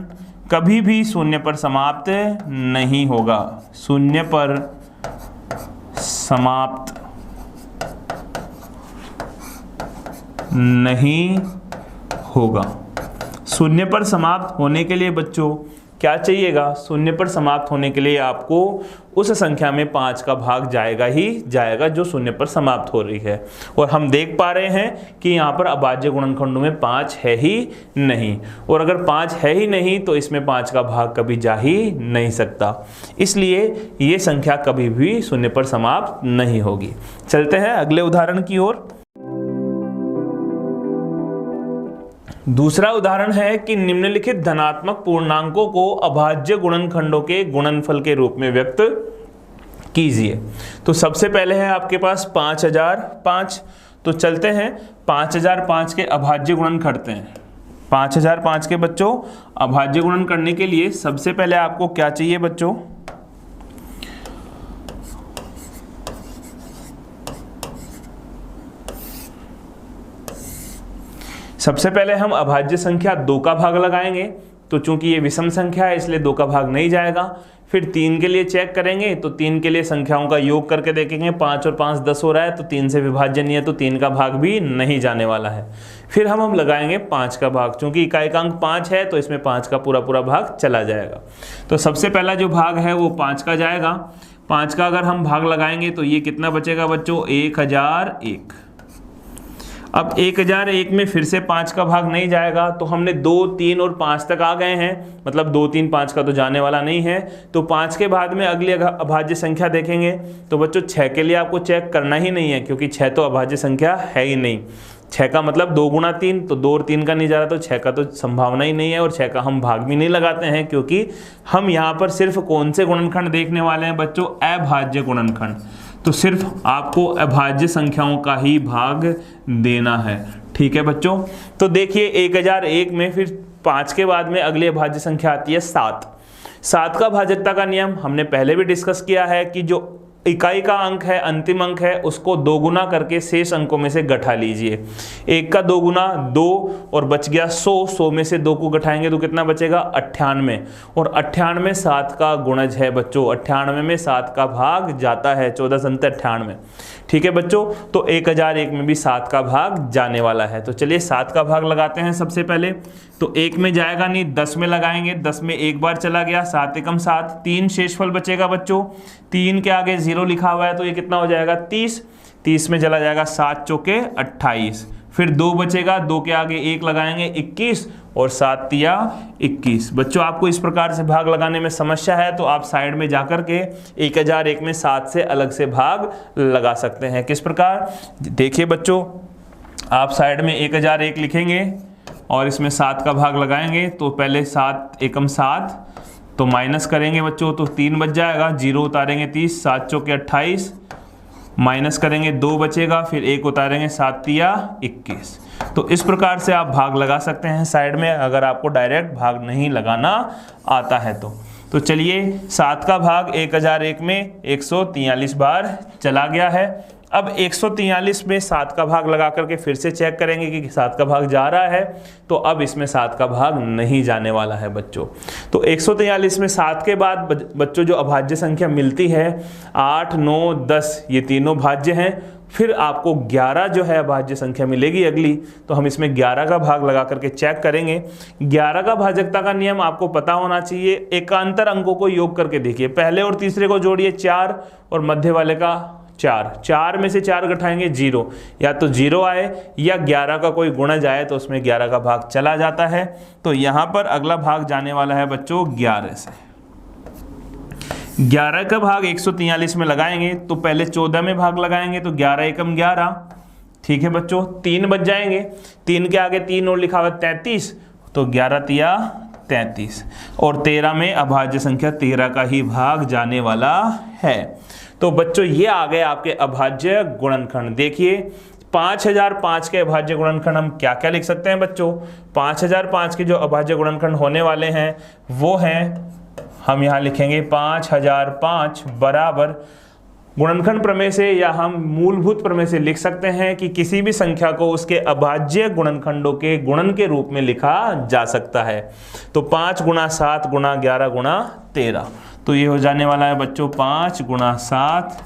Speaker 1: कभी भी 0 पर समाप्त नहीं होगा। 0 पर समाप्त नहीं होगा। 0 पर समाप्त होने के लिए बच्चों क्या चाहिएगा? 0 पर समाप्त होने के लिए आपको उस संख्या में 5 का भाग जाएगा ही जाएगा जो 0 पर समाप्त हो रही है। और हम देख पा रहे हैं कि यहाँ पर अभाज्य गुणनखंडों में 5 है ही नहीं, और अगर 5 है ही नहीं तो इसमें 5 का भाग कभी जा ही नहीं सकता। इसलिए ये संख्या कभी भी 0 पर समाप्त नहीं होगी। चलते हैं अगले उदाहरण की ओर। दूसरा उदाहरण है कि निम्नलिखित धनात्मक पूर्णांकों को अभाज्य गुणनखंडों के गुणनफल के रूप में व्यक्त कीजिए। तो सबसे पहले है आपके पास 5005। तो चलते हैं 5005 के अभाज्य गुणन करते हैं। 5005 के बच्चों अभाज्य गुणन करने के लिए सबसे पहले आपको क्या चाहिए बच्चों? सबसे पहले हम अभाज्य संख्या 2 का भाग लगाएंगे। तो चूंकि ये विषम संख्या है इसलिए 2 का भाग नहीं जाएगा। फिर 3 के लिए चेक करेंगे तो 3 के लिए संख्याओं का योग करके देखेंगे, 5 और 5 10 हो रहा है, तो 3 से विभाज्य नहीं है तो 3 का भाग भी नहीं जाने वाला है। फिर हम लगाएंगे 5 का भाग, चूंकि इकाई का अंक 5 है तो इसमें 5 का पूरा पूरा भाग चला जाएगा। तो सबसे पहला जो भाग है वो 5 का जाएगा। 5 का अगर हम भाग लगाएंगे तो ये कितना बचेगा बच्चों? 1001। अब 1001 में फिर से 5 का भाग नहीं जाएगा, तो हमने 2, 3 और 5 तक आ गए हैं, मतलब 2, 3, 5 का तो जाने वाला नहीं है। तो 5 के बाद में अगली अभाज्य संख्या देखेंगे तो बच्चों 6 के लिए आपको चेक करना ही नहीं है, क्योंकि 6 तो अभाज्य संख्या है ही नहीं। 6 का मतलब 2 गुणा 3, तो 2 और 3 का नहीं जा रहा, तो 6 का तो संभावना ही नहीं है, और 6 का हम भाग भी नहीं लगाते हैं, क्योंकि हम यहाँ पर सिर्फ कौन से गुणनखंड देखने वाले हैं बच्चों? अभाज्य गुणनखंड। तो सिर्फ आपको अभाज्य संख्याओं का ही भाग देना है। ठीक है बच्चों। तो देखिए 1001 में फिर 5 के बाद में अगली अभाज्य संख्या आती है 7। 7 का भाजकता का नियम हमने पहले भी डिस्कस किया है कि जो इकाई का अंक है, अंतिम अंक है, उसको 2 गुना करके शेष अंकों में से घटा लीजिए। 1 का 2 गुना 2 और बच गया 100। 100 में से 2 को घटाएंगे तो कितना बचेगा? 98। और 98 7 का गुणज है बच्चों। 98 में 7 का भाग जाता है, 14 संते 98। ठीक है बच्चों। तो 1001 में भी 7 का भाग जाने वाला है। तो चलिए 7 का भाग लगाते हैं सबसे पहले। तो 1 में जाएगा नहीं, 10 में लगाएंगे। 10 में एक बार चला गया, 7 एकम 7। 3 शेषफल बचेगा बच्चों। 3 के आगे 0 लिखा हुआ है तो ये कितना हो जाएगा? 30। 30 में चला जाएगा 7 चौके 28। फिर 2 बचेगा, 2 के आगे 1 लगाएंगे 21 और 7 तिया 21। बच्चों आपको इस प्रकार से भाग लगाने में समस्या है तो आप साइड में जाकर के 1001 में 7 से अलग से भाग लगा सकते हैं। किस प्रकार? देखिए बच्चों, आप साइड में 1001 लिखेंगे और इसमें 7 का भाग लगाएंगे। तो पहले 7 एकम 7, तो माइनस करेंगे बच्चों तो 3 बच जाएगा। 0 उतारेंगे 30, 7 चौके 28, माइनस करेंगे 2 बचेगा, फिर 1 उतारेंगे 7 तिया 21। तो इस प्रकार से आप भाग लगा सकते हैं साइड में, अगर आपको डायरेक्ट भाग नहीं लगाना आता है तो। तो चलिए 7 का भाग 1001 में 143 बार चला गया है। अब 143 में 7 का भाग लगा करके फिर से चेक करेंगे कि 7 का भाग जा रहा है, तो अब इसमें 7 का भाग नहीं जाने वाला है बच्चों। तो 143 में 7 के बाद बच्चों जो अभाज्य संख्या मिलती है 8, 9, 10 ये तीनों भाज्य हैं। फिर आपको 11 जो है अभाज्य संख्या मिलेगी अगली, तो हम इसमें 11 का भाग लगा करके चेक करेंगे। 11 का भाजकता का नियम आपको पता होना चाहिए। एकांतर अंकों को योग करके देखिए, पहले और तीसरे को जोड़िए 4 और मध्य वाले का 4, 4 में से 4 घटाएंगे 0, या तो 0 आए या 11 का कोई गुणज आए तो उसमें 11 का भाग चला जाता है। तो यहाँ पर अगला भाग जाने वाला है बच्चों 11 से। 11 का भाग 143 में लगाएंगे तो पहले 14 में भाग लगाएंगे तो 11 एकम 11, ठीक है बच्चों, 3 बच जाएंगे। 3 के आगे 3 और लिखा हुआ 33, तो 11 तिया 33, और 13 में अभाज्य संख्या 13 का ही भाग जाने वाला है। तो बच्चों ये आ गए आपके अभाज्य गुणनखंड। देखिए 5005 के अभाज्य गुणनखंड हम क्या क्या लिख सकते हैं बच्चों। 5005 के जो अभाज्य गुणनखंड होने वाले हैं वो हैं, हम यहाँ लिखेंगे 5005 बराबर, गुणनखंड प्रमेय से या हम मूलभूत प्रमेय से लिख सकते हैं कि किसी भी संख्या को उसके अभाज्य गुणनखंडों के गुणन के रूप में लिखा जा सकता है। तो 5 गुणा 7 गुणा 11 गुणा 13, तो ये हो जाने वाला है बच्चों 5 गुणा 7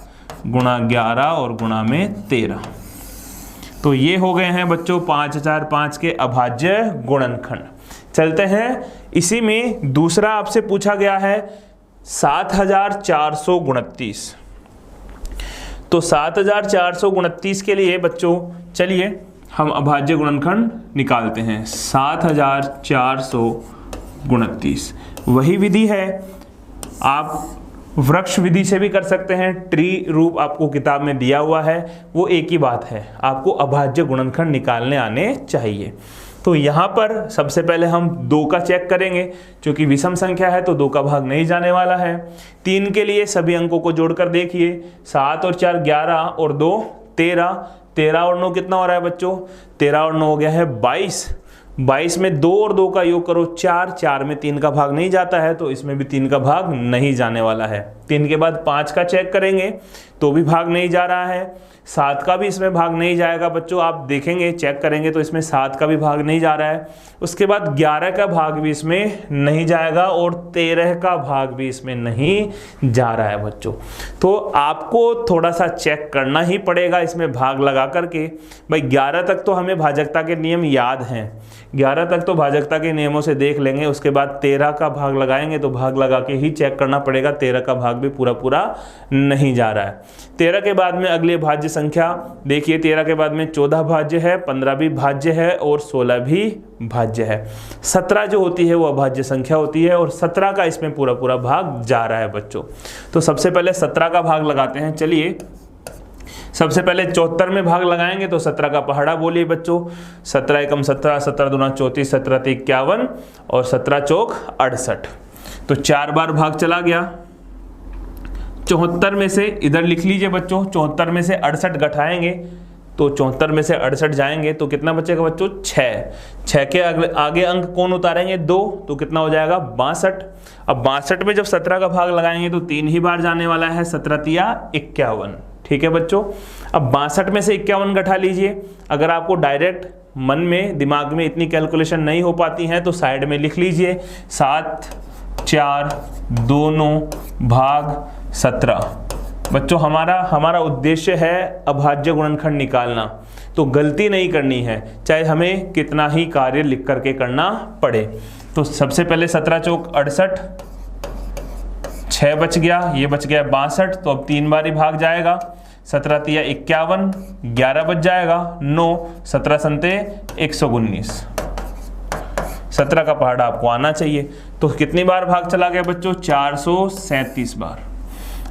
Speaker 1: गुणा 11 और गुणा में 13। तो ये हो गए हैं बच्चों 5005 के अभाज्य गुणनखंड। चलते हैं, इसी में दूसरा आपसे पूछा गया है 7429। तो 7429 के लिए बच्चों चलिए हम अभाज्य गुणनखंड निकालते हैं। 7429 वही विधि है, आप वृक्ष विधि से भी कर सकते हैं, ट्री रूप आपको किताब में दिया हुआ है, वो एक ही बात है, आपको अभाज्य गुणनखंड निकालने आने चाहिए। तो यहाँ पर सबसे पहले हम 2 का चेक करेंगे, क्योंकि विषम संख्या है तो 2 का भाग नहीं जाने वाला है। 3 के लिए सभी अंकों को जोड़कर देखिए, 7 और 4 11 और 2 13, 13 और 9 कितना हो रहा है बच्चों, 13 और 9 हो गया है 22। 22 में 2 और 2 का योग करो 4, 4 में 3 का भाग नहीं जाता है तो इसमें भी 3 का भाग नहीं जाने वाला है। 3 के बाद 5 का चेक करेंगे तो भी भाग नहीं जा रहा है। 7 का भी इसमें भाग नहीं जाएगा बच्चों, आप देखेंगे चेक करेंगे तो इसमें 7 का भी भाग नहीं जा रहा है। उसके बाद 11 का भाग भी इसमें नहीं जाएगा और 13 का भाग भी इसमें नहीं जा रहा है बच्चों। तो आपको थोड़ा सा चेक करना ही पड़ेगा इसमें भाग लगा करके। भाई 11 तक तो हमें भाजकता के नियम याद हैं, 11 तक तो भाजकता के नियमों से देख लेंगे। उसके बाद 13 का भाग लगाएंगे तो भाग लगा के ही चेक करना पड़ेगा, 13 का भाग भी पूरा पूरा नहीं जा रहा है। 13 के बाद में अगले भाज्य संख्या देखिए, 13 के बाद में 14 भाज्य है, 15 भी भाज्य है और 16 भी भाज्य है। 17 जो होती है वो अभाज्य संख्या होती है और 17 का इसमें पूरा पूरा भाग जा रहा है बच्चों। तो सबसे पहले 17 का भाग लगाते हैं। चलिए सबसे पहले 74 में भाग लगाएंगे तो 17 का पहाड़ा बोलिए बच्चों। 17 एकम 17, 17 दूना 34, 17 तिक 51 और 17 चौक 68। तो 4 बार भाग चला गया। 74 में से इधर लिख लीजिए बच्चों, 74 में से 68 घटाएंगे तो 74 में से 68 जाएंगे तो कितना बचेगा बच्चों 6। 6 के आगे अंक कौन उतारेंगे 2, तो कितना हो जाएगा 62। अब 62 में जब 17 का भाग लगाएंगे तो 3 ही बार जाने वाला है, 17 तिया 51। ठीक है बच्चों, अब 62 में से 51 घटा लीजिए। अगर आपको डायरेक्ट मन में दिमाग में इतनी कैलकुलेशन नहीं हो पाती है तो साइड में लिख लीजिए 7 4 दोनों भाग 17। बच्चों हमारा उद्देश्य है अभाज्य गुणनखंड निकालना, तो गलती नहीं करनी है, चाहे हमें कितना ही कार्य लिख करके करना पड़े। तो सबसे पहले 17 चौक 68, 6 बच गया, ये बच गया 62, तो अब 3 बार ही भाग जाएगा। 17 तिया 51, 11 बच जाएगा 9, 17 संते 119। 17 का पहाड़ा आपको आना चाहिए। तो कितनी बार भाग चला गया बच्चों 437 बार।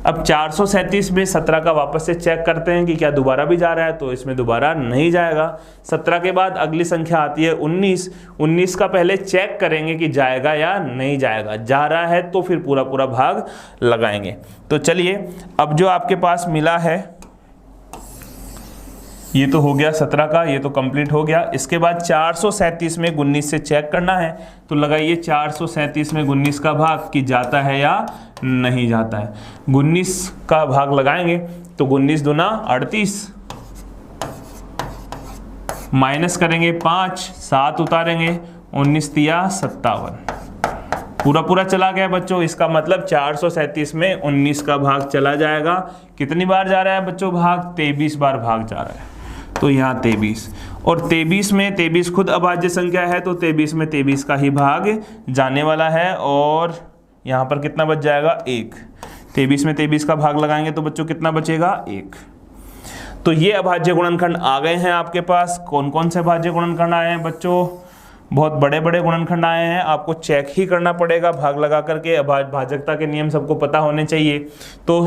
Speaker 1: अब 437 में 17 का वापस से चेक करते हैं कि क्या दोबारा भी जा रहा है, तो इसमें दोबारा नहीं जाएगा। 17 के बाद अगली संख्या आती है 19। 19 का पहले चेक करेंगे कि जाएगा या नहीं जाएगा, जा रहा है तो फिर पूरा पूरा भाग लगाएंगे। तो चलिए अब जो आपके पास मिला है ये तो हो गया 17 का, ये तो कंप्लीट हो गया। इसके बाद 437 में 19 से चेक करना है, तो लगाइए 437 में 19 का भाग कि जाता है या नहीं जाता है। 19 का भाग लगाएंगे तो 19 दूना 38, माइनस करेंगे 5, 7 उतारेंगे, 19 तिया 57, पूरा पूरा चला गया बच्चों। इसका मतलब 437 में 19 का भाग चला जाएगा। कितनी बार जा रहा है बच्चों भाग? 23 बार भाग जा रहा है। तो यहाँ 23, और 23 में 23 खुद अभाज्य संख्या है, तो 23 में 23 का ही भाग जाने वाला है, और यहाँ पर कितना बच जाएगा? 1। 23 में 23 का भाग लगाएंगे तो बच्चों कितना बचेगा? 1। तो ये अभाज्य गुणनखंड आ गए हैं आपके पास। कौन कौन से अभाज्य गुणनखंड आए हैं बच्चों? बहुत बड़े बड़े गुणनखंड आए हैं, आपको चेक ही करना पड़ेगा भाग लगा करके। भाजकता के नियम सबको पता होने चाहिए। तो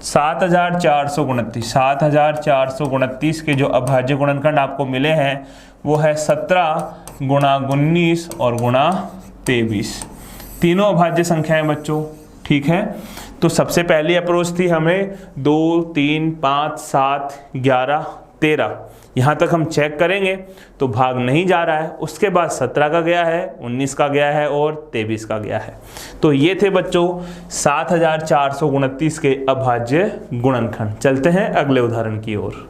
Speaker 1: 7429 के जो अभाज्य गुणनखंड आपको मिले हैं वो है 17 गुणा 19 और गुणा 23। तीनों अभाज्य संख्याएं बच्चों, ठीक है। तो सबसे पहली अप्रोच थी हमें 2, 3, 5, 7, 11, 13, यहाँ तक हम चेक करेंगे तो भाग नहीं जा रहा है। उसके बाद 17 का गया है, 19 का गया है और 23 का गया है। तो ये थे बच्चों 7429 के अभाज्य गुणनखंड। चलते हैं अगले उदाहरण की ओर।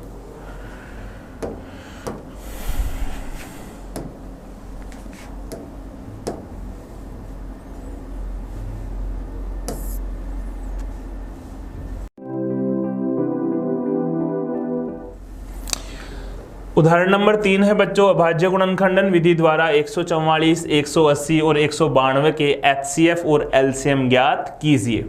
Speaker 1: उदाहरण नंबर 3 है बच्चों, अभाज्य गुणनखंडन विधि द्वारा 144, 180 और 192 के एचसीएफ और एलसीएम ज्ञात कीजिए।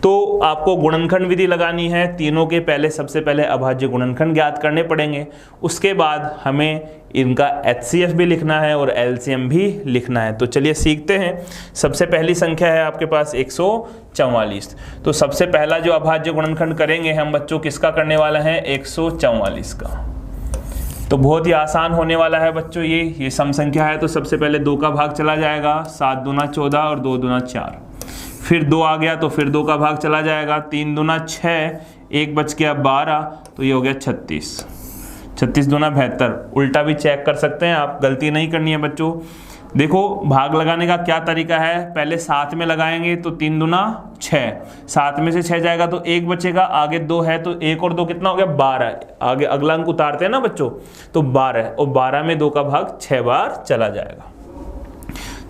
Speaker 1: तो आपको गुणनखंड विधि लगानी है। तीनों के पहले सबसे पहले अभाज्य गुणनखंड ज्ञात करने पड़ेंगे। उसके बाद हमें इनका एचसीएफ भी लिखना है और एलसीएम भी लिखना है। तो चलिए सीखते हैं। सबसे पहली संख्या है आपके पास 144। तो सबसे पहला जो अभाज्य गुणनखंड करेंगे हम बच्चों किसका करने वाला है? 144 का। तो बहुत ही आसान होने वाला है बच्चों। ये सम संख्या है, तो सबसे पहले 2 का भाग चला जाएगा, 7 दूना 14 और 2 दूना 4। फिर 2 आ गया तो फिर 2 का भाग चला जाएगा, 3 दूना 6, 1 बच गया 12, तो ये हो गया 36। 36 दूना 72। उल्टा भी चेक कर सकते हैं आप, गलती नहीं करनी है बच्चों। देखो भाग लगाने का क्या तरीका है, पहले 7 में लगाएंगे तो 3 दूना 6, 7 में से 6 जाएगा तो 1 बचेगा, आगे 2 है तो 1 और 2 कितना हो गया? 12। आगे अगला अंक उतारते हैं ना बच्चों, तो 12, और 12 में 2 का भाग 6 बार चला जाएगा।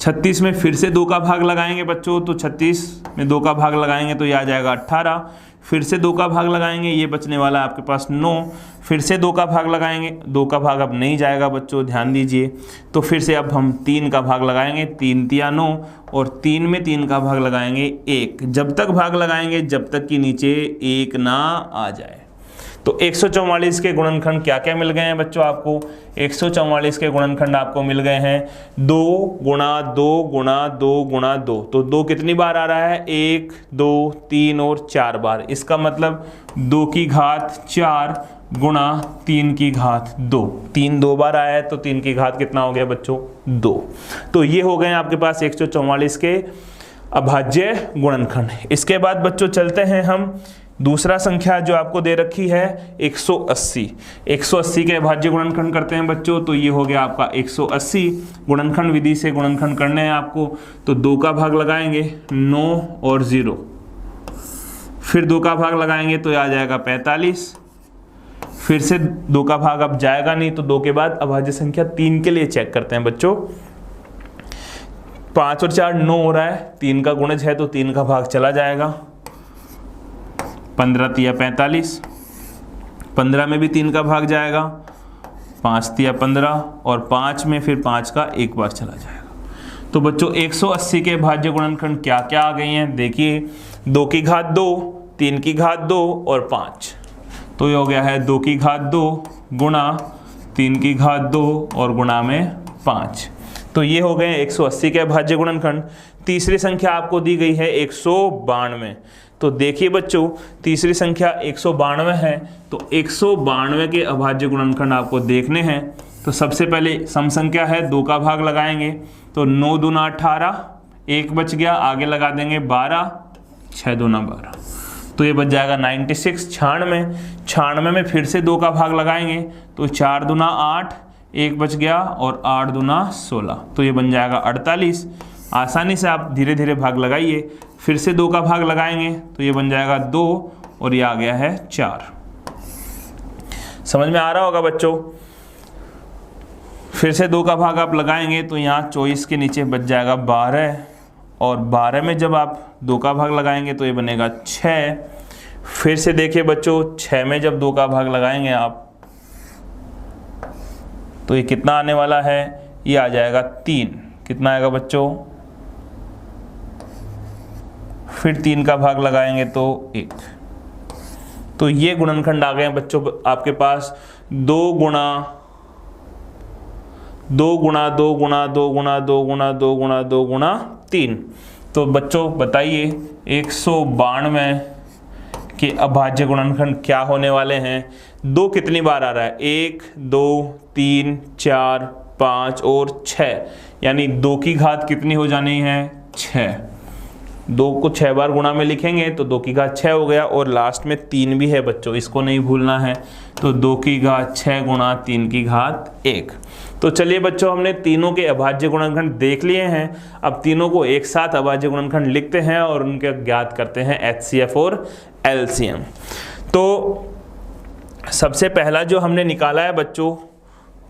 Speaker 1: 36 में फिर से 2 का भाग लगाएंगे बच्चों, तो 36 में 2 का भाग लगाएंगे तो ये आ जाएगा 18। फिर से 2 का भाग लगाएंगे, ये बचने वाला है आपके पास 9। फिर से 2 का भाग लगाएंगे, 2 का भाग अब नहीं जाएगा बच्चों, ध्यान दीजिए। तो फिर से अब हम 3 का भाग लगाएंगे, 3 तिया 9, और 3 में 3 का भाग लगाएंगे 1। जब तक भाग लगाएंगे जब तक कि नीचे 1 ना आ जाए। तो 144 के गुणनखंड क्या क्या मिल गए हैं बच्चों आपको? 144 के गुणनखंड आपको मिल गए हैं 2 गुणा 2 गुणा 2 गुणा 2। तो 2 कितनी बार आ रहा है? 1, 2, 3 और 4 बार। इसका मतलब 2 की घात 4 गुणा 3 की घात 2। 3 2 बार आया है तो 3 की घात कितना हो गया बच्चों? 2। तो ये हो गए आपके पास 144 के अभाज्य गुणनखंड। इसके बाद बच्चों चलते हैं हम दूसरा संख्या जो आपको दे रखी है 180। 180 के अभाज्य गुणनखंड करते हैं बच्चों। तो ये हो गया आपका 180। गुणनखंड विधि से गुणनखंड करने हैं आपको, तो 2 का भाग लगाएंगे 9 और 0, फिर 2 का भाग लगाएंगे तो आ जाएगा 45। फिर से 2 का भाग अब जाएगा नहीं, तो 2 के बाद अभाज्य संख्या 3 के लिए चेक करते हैं बच्चों। 5 और 4 9 हो रहा है, 3 का गुणज है तो 3 का भाग चला जाएगा, 15 तिया 45। 15 में भी 3 का भाग जाएगा, 5 तिया 15, और 5 में फिर 5 का एक बार चला जाएगा। तो बच्चों 180 के भाज्य गुणनखंड क्या क्या आ गई हैं? देखिए 2 की घात 2, 3 की घात 2 और 5। तो ये हो गया है 2 की घात 2 गुणा 3 की घात 2 और गुणा में 5। तो ये हो गए 180 के अभाज्य गुणनखंड। तीसरी संख्या आपको दी गई है 192। तो देखिए बच्चों तीसरी संख्या 192 है, तो 192 के अभाज्य गुणनखंड आपको देखने हैं। तो सबसे पहले सम संख्या है, 2 का भाग लगाएंगे तो 9 दूना 18, 1 बच गया, आगे लगा देंगे 12, 6 दूना 12। तो ये बच जाएगा 96। 96 में फिर से 2 का भाग लगाएंगे तो 4 दूना 8, 1 बच गया और 8 दूना 16, तो ये बन जाएगा 48। आसानी से आप धीरे धीरे भाग लगाइए। फिर से 2 का भाग लगाएंगे तो ये बन जाएगा 2 और ये आ गया है 4। समझ में आ रहा होगा बच्चों। फिर से 2 का भाग आप लगाएंगे तो यहाँ 24 के नीचे बच जाएगा 12 और 12 में जब आप 2 का भाग लगाएंगे तो ये बनेगा 6। फिर से देखिए बच्चों 6 में जब 2 का भाग लगाएंगे आप तो ये कितना आने वाला है, ये आ जाएगा 3। कितना आएगा बच्चों, फिर 3 का भाग लगाएंगे तो 1। तो ये गुणनखंड आ गए हैं बच्चों आपके पास 2 गुणा 2 गुणा 2 गुणा 2 गुणा 2 गुणा 2 गुणा 2 गुणा 3। तो बच्चों बताइए 192 के अभाज्य गुणनखंड क्या होने वाले हैं। 2 कितनी बार आ रहा है, 1 2 3 4 5 और 6, यानी 2 की घात कितनी हो जानी है, 6। 2 को 6 बार गुणा में लिखेंगे तो 2 की घात 6 हो गया और लास्ट में 3 भी है बच्चों, इसको नहीं भूलना है। तो 2 की घात 6 गुणा 3 की घात 1। तो चलिए बच्चों हमने तीनों के अभाज्य गुणनखंड देख लिए हैं। अब तीनों को एक साथ अभाज्य गुणनखंड लिखते हैं और उनके ज्ञात करते हैं HCF और LCM। तो सबसे पहला जो हमने निकाला है बच्चों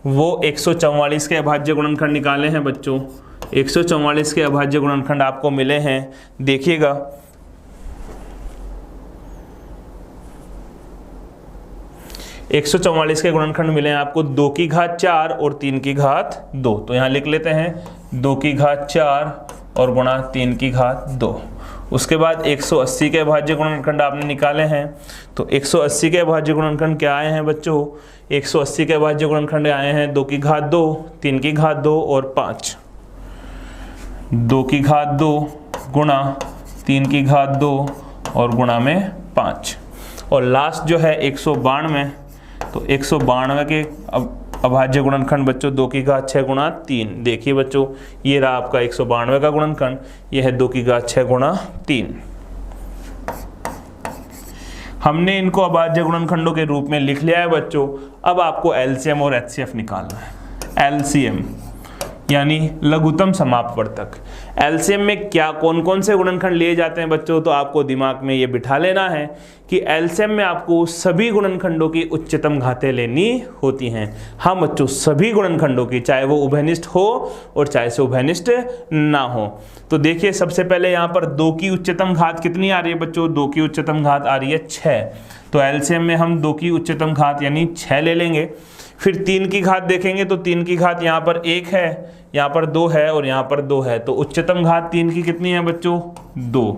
Speaker 1: वो 144 के अभाज्य गुणनखंड निकाले हैं बच्चों। 144 के अभाज्य गुणनखंड आपको मिले हैं, देखिएगा। एक 144 के गुणनखंड मिले हैं आपको 2 की घात 4 और 3 की घात 2। तो यहाँ लिख लेते हैं 2 की घात 4 और गुणा 3 की घात 2। उसके बाद 180 के अभाज्य गुणनखंड आपने निकाले हैं। तो 180 के अभाज्य गुणनखंड क्या आए हैं बच्चों, 180 के अभाज्य गुणनखंड आए हैं 2 की घात 2, 3 की घात 2 और 5। 2 की घात 2 गुणा 3 की घात 2 और गुणा में 5। और लास्ट जो है 192, तो 192 के अभाज्य गुणनखंड बच्चों 2 की घात 6 गुणा 3। देखिए बच्चों ये रहा आपका 192 का गुणनखंड, ये है 2 की घात 6 गुणा 3। हमने इनको अभाज्य गुणनखंडों के रूप में लिख लिया है बच्चों। अब आपको LCM और HCF निकालना है। LCM यानी लघुत्तम समापवर्तक। LCM में क्या कौन कौन से गुणनखंड लिए जाते हैं बच्चों, तो आपको दिमाग में ये बिठा लेना है कि LCM में आपको सभी गुणनखंडों की उच्चतम घातें लेनी होती हैं। हाँ बच्चों सभी गुणनखंडों की, चाहे वो उभयनिष्ठ हो और चाहे से उभयनिष्ठ ना हो। तो देखिए सबसे पहले यहाँ पर 2 की उच्चतम घात कितनी आ रही है बच्चों, 2 की उच्चतम घात आ रही है 6। तो LCM में हम 2 की उच्चतम घात यानी 6 ले लेंगे। फिर 3 की घात देखेंगे तो 3 की घात यहाँ पर 1 है, यहाँ पर 2 है और यहाँ पर 2 है। तो उच्चतम घात 3 की कितनी है बच्चों, 2।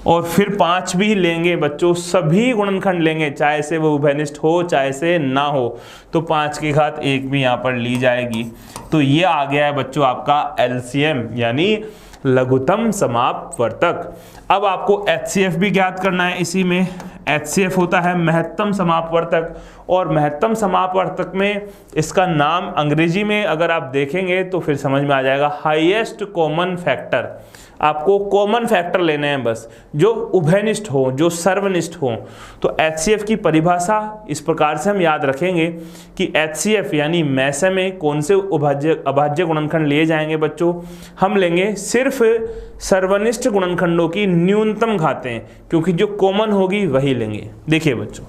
Speaker 1: और फिर 5 भी लेंगे बच्चों, सभी गुणनखंड लेंगे, चाहे से वो उभयनिष्ठ हो चाहे से ना हो। तो 5 की घात 1 भी यहाँ पर ली जाएगी। तो ये आ गया है बच्चों आपका LCM यानी लघुत्तम समापवर्तक। अब आपको HCF भी ज्ञात करना है। इसी में HCF होता है महत्तम समापवर्तक, और महत्तम समापवर्तक में इसका नाम अंग्रेजी में अगर आप देखेंगे तो फिर समझ में आ जाएगा, हाईएस्ट कॉमन फैक्टर। आपको कॉमन फैक्टर लेने हैं बस, जो उभयनिष्ठ हो, जो सर्वनिष्ठ हो। तो HCF की परिभाषा इस प्रकार से हम याद रखेंगे कि HCF यानी मैसे में कौन से अभाज्य गुणनखंड लिए जाएंगे बच्चों, हम लेंगे सिर्फ सर्वनिष्ठ गुणनखंडों की न्यूनतम घातें, क्योंकि जो कॉमन होगी वही लेंगे। देखिए बच्चों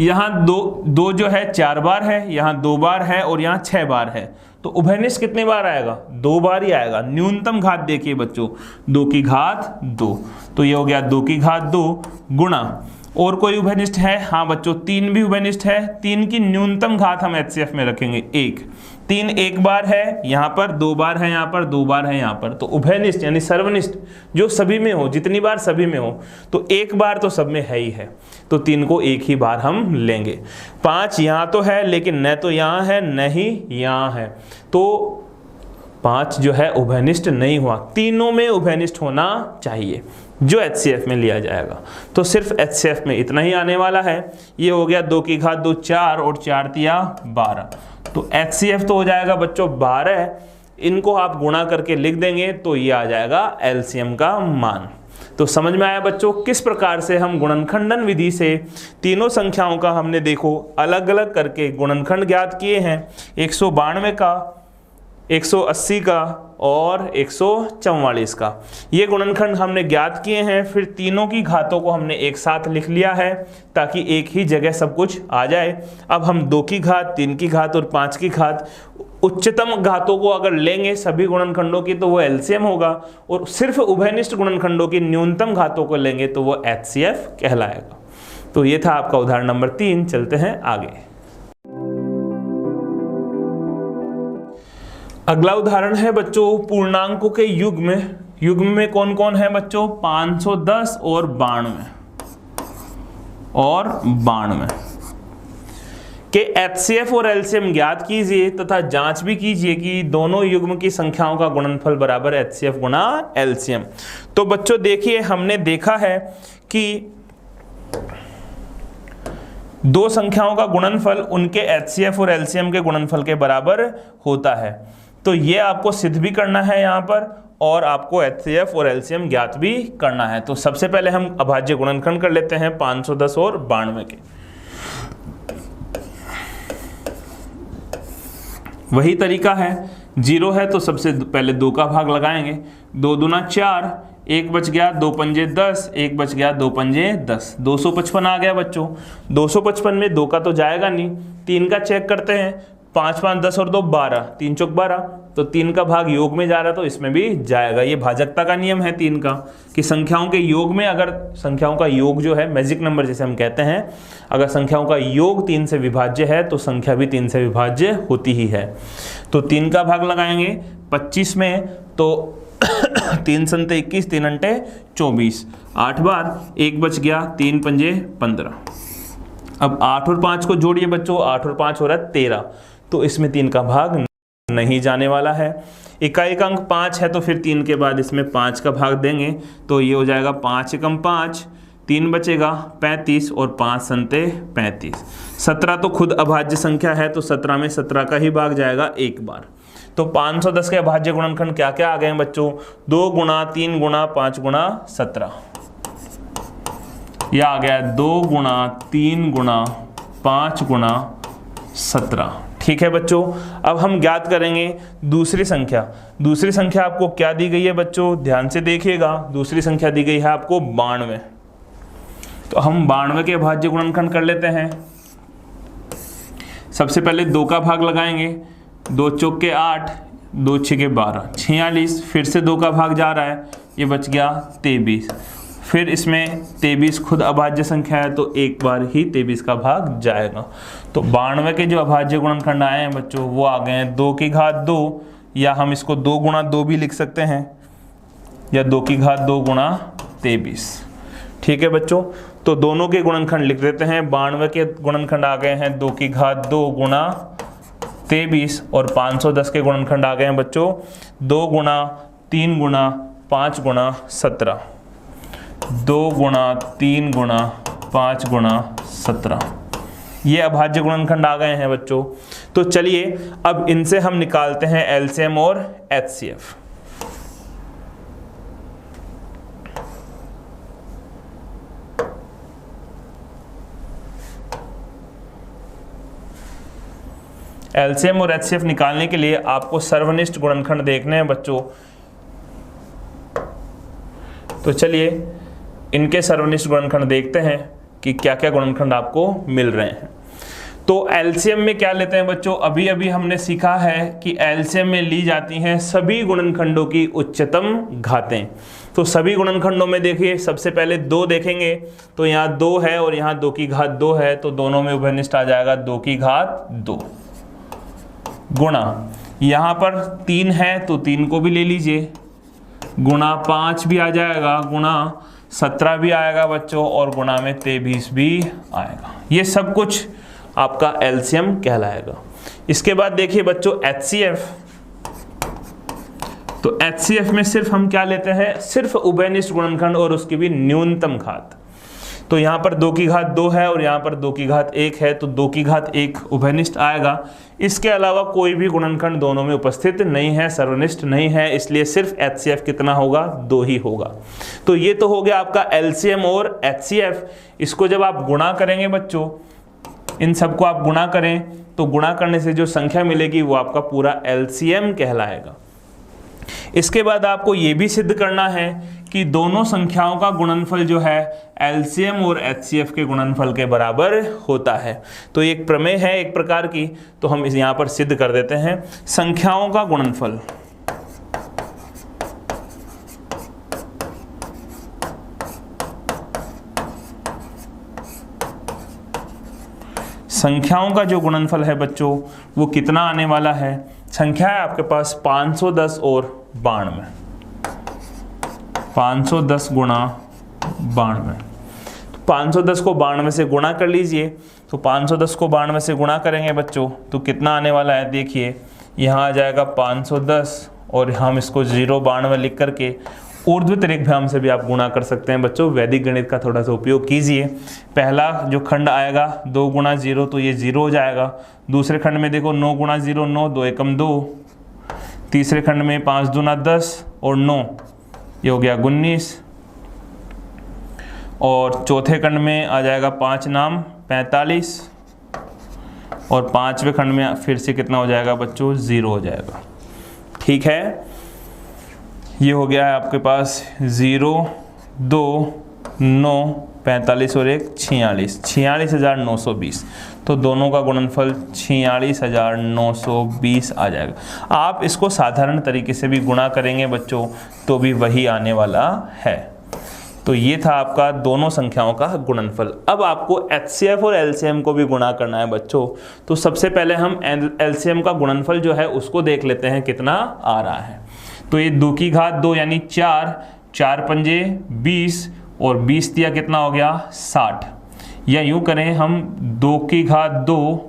Speaker 1: यहाँ दो जो है 4 बार है, यहाँ 2 बार है और यहाँ 6 बार है। तो उभयनिष्ठ कितनी बार आएगा, 2 बार ही आएगा। न्यूनतम घात देखिए बच्चों 2 की घात 2, तो ये हो गया 2 की घात 2 गुणा, और कोई उभयनिष्ठ है, हाँ बच्चों 3 भी उभयनिष्ठ है। 3 की न्यूनतम घात हम HCF में रखेंगे 1। 3 1 बार है, यहाँ पर 2 बार है, यहाँ पर 2 बार है, यहाँ पर। तो उभयनिष्ठ यानी सर्वनिष्ठ जो सभी में हो, जितनी बार सभी में हो, तो 1 बार तो सब में है ही है। तो 3 को 1 ही बार हम लेंगे। 5 यहाँ तो है लेकिन न तो यहाँ है न ही यहाँ है, तो 5 जो है उभयनिष्ठ नहीं हुआ। तीनों में उभयनिष्ठ होना चाहिए जो HCF में लिया जाएगा। तो सिर्फ HCF में इतना ही आने वाला है। ये हो गया 2 की घात 2 4 और 4 तिया 12। तो HCF तो हो जाएगा बच्चों 12। इनको आप गुणा करके लिख देंगे तो ये आ जाएगा LCM का मान। तो समझ में आया बच्चों किस प्रकार से हम गुणनखंडन विधि से तीनों संख्याओं का हमने देखो अलग अलग करके गुणनखंड ज्ञात किए हैं, 192 का, 180 का और 144 का। ये गुणनखंड हमने ज्ञात किए हैं, फिर तीनों की घातों को हमने एक साथ लिख लिया है ताकि एक ही जगह सब कुछ आ जाए। अब हम 2 की घात, 3 की घात और 5 की घात उच्चतम घातों को अगर लेंगे सभी गुणनखंडों की तो वो एलसीएम होगा, और सिर्फ उभयनिष्ठ गुणनखंडों की न्यूनतम घातों को लेंगे तो वो एचसीएफ कहलाएगा। तो ये था आपका उदाहरण नंबर 3। चलते हैं आगे। अगला उदाहरण है बच्चों पूर्णांकों के युग्म। युग्म में कौन कौन है बच्चों? 510 और 92 के एचसीएफ और एलसीएम ज्ञात कीजिए तथा जांच भी कीजिए कि दोनों युग्म की संख्याओं का गुणनफल बराबर एचसीएफ गुणा एलसीएम। तो बच्चों देखिए हमने देखा है कि दो संख्याओं का गुणनफल उनके एचसीएफ और एलसीएम के गुणनफल के बराबर होता है। तो ये आपको सिद्ध भी करना है यहाँ पर, और आपको एचसीएफ और एलसीएम ज्ञात भी करना है। तो सबसे पहले हम अभाज्य गुणनखंड कर लेते हैं 510 और 92 के। वही तरीका है, 0 है तो सबसे पहले 2 का भाग लगाएंगे। 2 दूना 4, 1 बच गया, 2 पंजे 10, 1 बच गया, 2 पंजे 10, 255 आ गया बच्चों। 255 में 2 का तो जाएगा नहीं, 3 का चेक करते हैं। 5 5 10 और 2 12, 3 चौक 12, तो 3 का भाग योग में जा रहा तो इसमें भी जाएगा। ये भाजकता का नियम है 3 का, कि संख्याओं के योग में अगर संख्याओं का योग जो है मैजिक नंबर जिसे हम कहते हैं, अगर संख्याओं का योग 3 से विभाज्य है तो संख्या भी 3 से विभाज्य होती ही है। तो 3 का भाग लगाएंगे 25 में, तो 3 संते 21, 3 अंटे 24, 8 बार, 1 बच गया, 3 पंजे 15। अब 8 और 5 को जोड़िए बच्चों, 8 और 5 हो रहा है 13, तो इसमें 3 का भाग नहीं जाने वाला है। इकाई का अंक 5 है तो फिर 3 के बाद इसमें 5 का भाग देंगे तो ये हो जाएगा 5 एकम 5, 3 बचेगा 35 और 5 संते 35। 17 तो खुद अभाज्य संख्या है तो 17 में 17 का ही भाग जाएगा एक बार। तो 510 के अभाज्य गुणनखंड क्या क्या आ गए हैं बच्चों? 2 गुणा 3 गुणा 5 गुणा 17। यह आ गया 2 गुणा 3 गुणा 5 गुणा 17। ठीक है बच्चों, अब हम ज्ञात करेंगे दूसरी संख्या। दूसरी संख्या आपको क्या दी गई है बच्चों? ध्यान से देखिएगा, दूसरी संख्या दी गई है आपको 92। तो हम 92 के अभाज्य गुणनखंड कर लेते हैं। सबसे पहले 2 का भाग लगाएंगे, 2 चौक के 8, 2 छः के 12, 46। फिर से 2 का भाग जा रहा है, ये बच गया 23। फिर इसमें 23 खुद अभाज्य संख्या है तो एक बार ही 23 का भाग जाएगा। तो 92 के जो अभाज्य गुणनखंड आए हैं बच्चों वो आ गए हैं 2 की घात 2, या हम इसको 2 गुणा 2 भी लिख सकते हैं, या 2 की घात 2 गुणा 23। ठीक है बच्चों, तो दोनों के गुणनखंड लिख देते हैं। 92 के गुणनखंड आ गए हैं 2 की घात 2 गुणा 23, और 510 के गुणनखंड आ गए हैं बच्चों 2 गुणा 3 गुणा 5 गुणा 17। 2 गुणा 3 गुणा 5 गुणा 17, ये अभाज्य गुणनखंड आ गए हैं बच्चों। तो चलिए अब इनसे हम निकालते हैं एलसीएम और एचसीएफ। एलसीएम और एचसीएफ निकालने के लिए आपको सर्वनिष्ठ गुणनखंड देखने हैं बच्चों। तो चलिए इनके सर्वनिष्ठ गुणनखंड देखते हैं कि क्या क्या गुणनखंड आपको मिल रहे हैं। तो एलसीएम में क्या लेते हैं बच्चों? अभी अभी हमने सीखा है कि एलसीएम में ली जाती हैं सभी गुणनखंडों की उच्चतम घातें। तो सभी गुणनखंडों में देखिए, सबसे पहले 2 देखेंगे तो यहाँ 2 है और यहाँ 2 की घात 2 है, तो दोनों में उभयनिष्ठ आ जाएगा 2 की घात 2 गुणा, यहाँ पर 3 है तो 3 को भी ले लीजिए, गुणा 5 भी आ जाएगा, गुणा 17 भी आएगा बच्चों, और गुणा में 23 भी आएगा। ये सब कुछ आपका एलसीएम कहलाएगा। इसके बाद देखिए बच्चों एचसीएफ। तो एचसीएफ में सिर्फ हम क्या लेते हैं? सिर्फ उभयनिष्ठ गुणनखंड और उसकी भी न्यूनतम घात। तो यहाँ पर 2 की घात 2 है और यहाँ पर 2 की घात 1 है, तो 2 की घात 1 उभयनिष्ठ आएगा। इसके अलावा कोई भी गुणनखंड दोनों में उपस्थित नहीं है, सर्वनिष्ठ नहीं है, इसलिए सिर्फ HCF कितना होगा, 2 ही होगा। तो ये तो हो गया आपका LCM और HCF। इसको जब आप गुणा करेंगे बच्चों, इन सबको आप गुणा करें तो गुणा करने से जो संख्या मिलेगी वो आपका पूरा LCM कहलाएगा। इसके बाद आपको ये भी सिद्ध करना है कि दोनों संख्याओं का गुणनफल जो है LCM और HCF के गुणनफल के बराबर होता है। तो एक प्रमेय है एक प्रकार की, तो हम इस यहाँ पर सिद्ध कर देते हैं। संख्याओं का गुणनफल संख्याओं का जो गुणनफल है बच्चों वो कितना आने वाला है। संख्या है आपके पास 510 और 92, 510 गुणा 92। तो 510 को 92 से गुणा कर लीजिए। तो 510 को 92 से गुणा करेंगे बच्चों तो कितना आने वाला है, देखिए यहाँ आ जाएगा 510 और हम इसको 092 लिख करके ऊर्ध्व तिर्यक से भी आप गुणा कर सकते हैं। बच्चों वैदिक गणित का थोड़ा सा उपयोग कीजिए। पहला जो खंड आएगा 2 गुणा 0 तो ये 0 हो जाएगा। दूसरे खंड में देखो 9 गुणा 0 9, 2 एकम 2। तीसरे खंड में 5 दूना 10 और 9, ये हो गया 19। और चौथे खंड में आ जाएगा 5 नाम 45 और 5वें खंड में फिर से कितना हो जाएगा बच्चों, 0 हो जाएगा। ठीक है, ये हो गया है आपके पास 0 2 9 45 और 1 46, 46,920। तो दोनों का गुणनफल 46,920 आ जाएगा। आप इसको साधारण तरीके से भी गुणा करेंगे बच्चों तो भी वही आने वाला है। तो ये था आपका दोनों संख्याओं का गुणनफल। अब आपको HCF और LCM को भी गुणा करना है बच्चों। तो सबसे पहले हम LCM का गुणनफल जो है उसको देख लेते हैं कितना आ रहा है। तो ये 2 की घात 2 यानी 4, 4 पंजे 20 और 20 दिया कितना हो गया 60। या यूं करें हम 2 की घात 2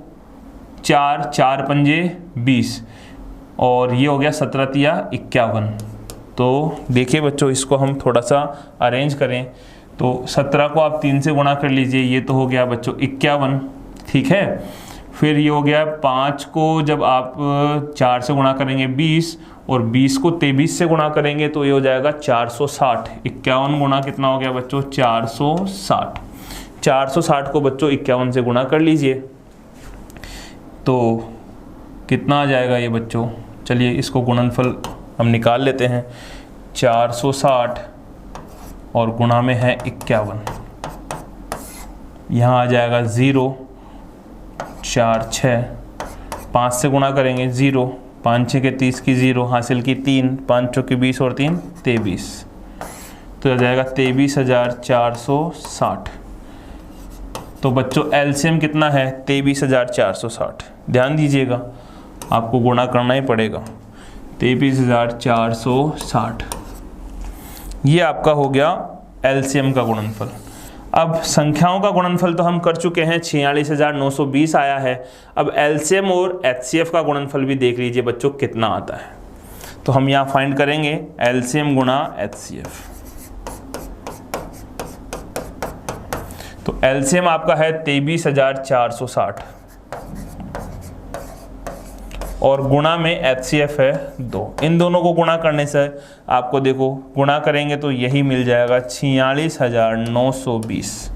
Speaker 1: 4, 4 पंजे 20 और ये हो गया 17 तिया 51। तो देखिए बच्चों इसको हम थोड़ा सा अरेंज करें तो 17 को आप 3 से गुणा कर लीजिए, ये तो हो गया बच्चों 51। ठीक है, फिर ये हो गया 5 को जब आप 4 से गुणा करेंगे 20 और 20 को 23 से गुणा करेंगे तो ये हो जाएगा 460। 51 गुणा कितना हो गया बच्चों 460। 460 को बच्चों 51 से गुणा कर लीजिए तो कितना आ जाएगा ये बच्चों। चलिए इसको गुणनफल हम निकाल लेते हैं। 460 और गुणा में है 51, यहाँ आ जाएगा 0 4 6, 5 से गुणा करेंगे 0, 5 6 के 30 की 0 हासिल की 3, 5 चौक की 20 और 3 23। तो आ जाएगा 23,460। तो बच्चों LCM कितना है 23,460। ध्यान दीजिएगा आपको गुणा करना ही पड़ेगा। 23,460 ये आपका हो गया LCM का गुणनफल। अब संख्याओं का गुणनफल तो हम कर चुके हैं, 46,920 आया है। अब LCM और HCF का गुणनफल भी देख लीजिए बच्चों कितना आता है। तो हम यहाँ फाइंड करेंगे LCM गुणा HCF। तो LCM आपका है 23,460 और गुणा में HCF है 2। इन दोनों को गुणा करने से आपको देखो गुणा करेंगे तो यही मिल जाएगा 46,920।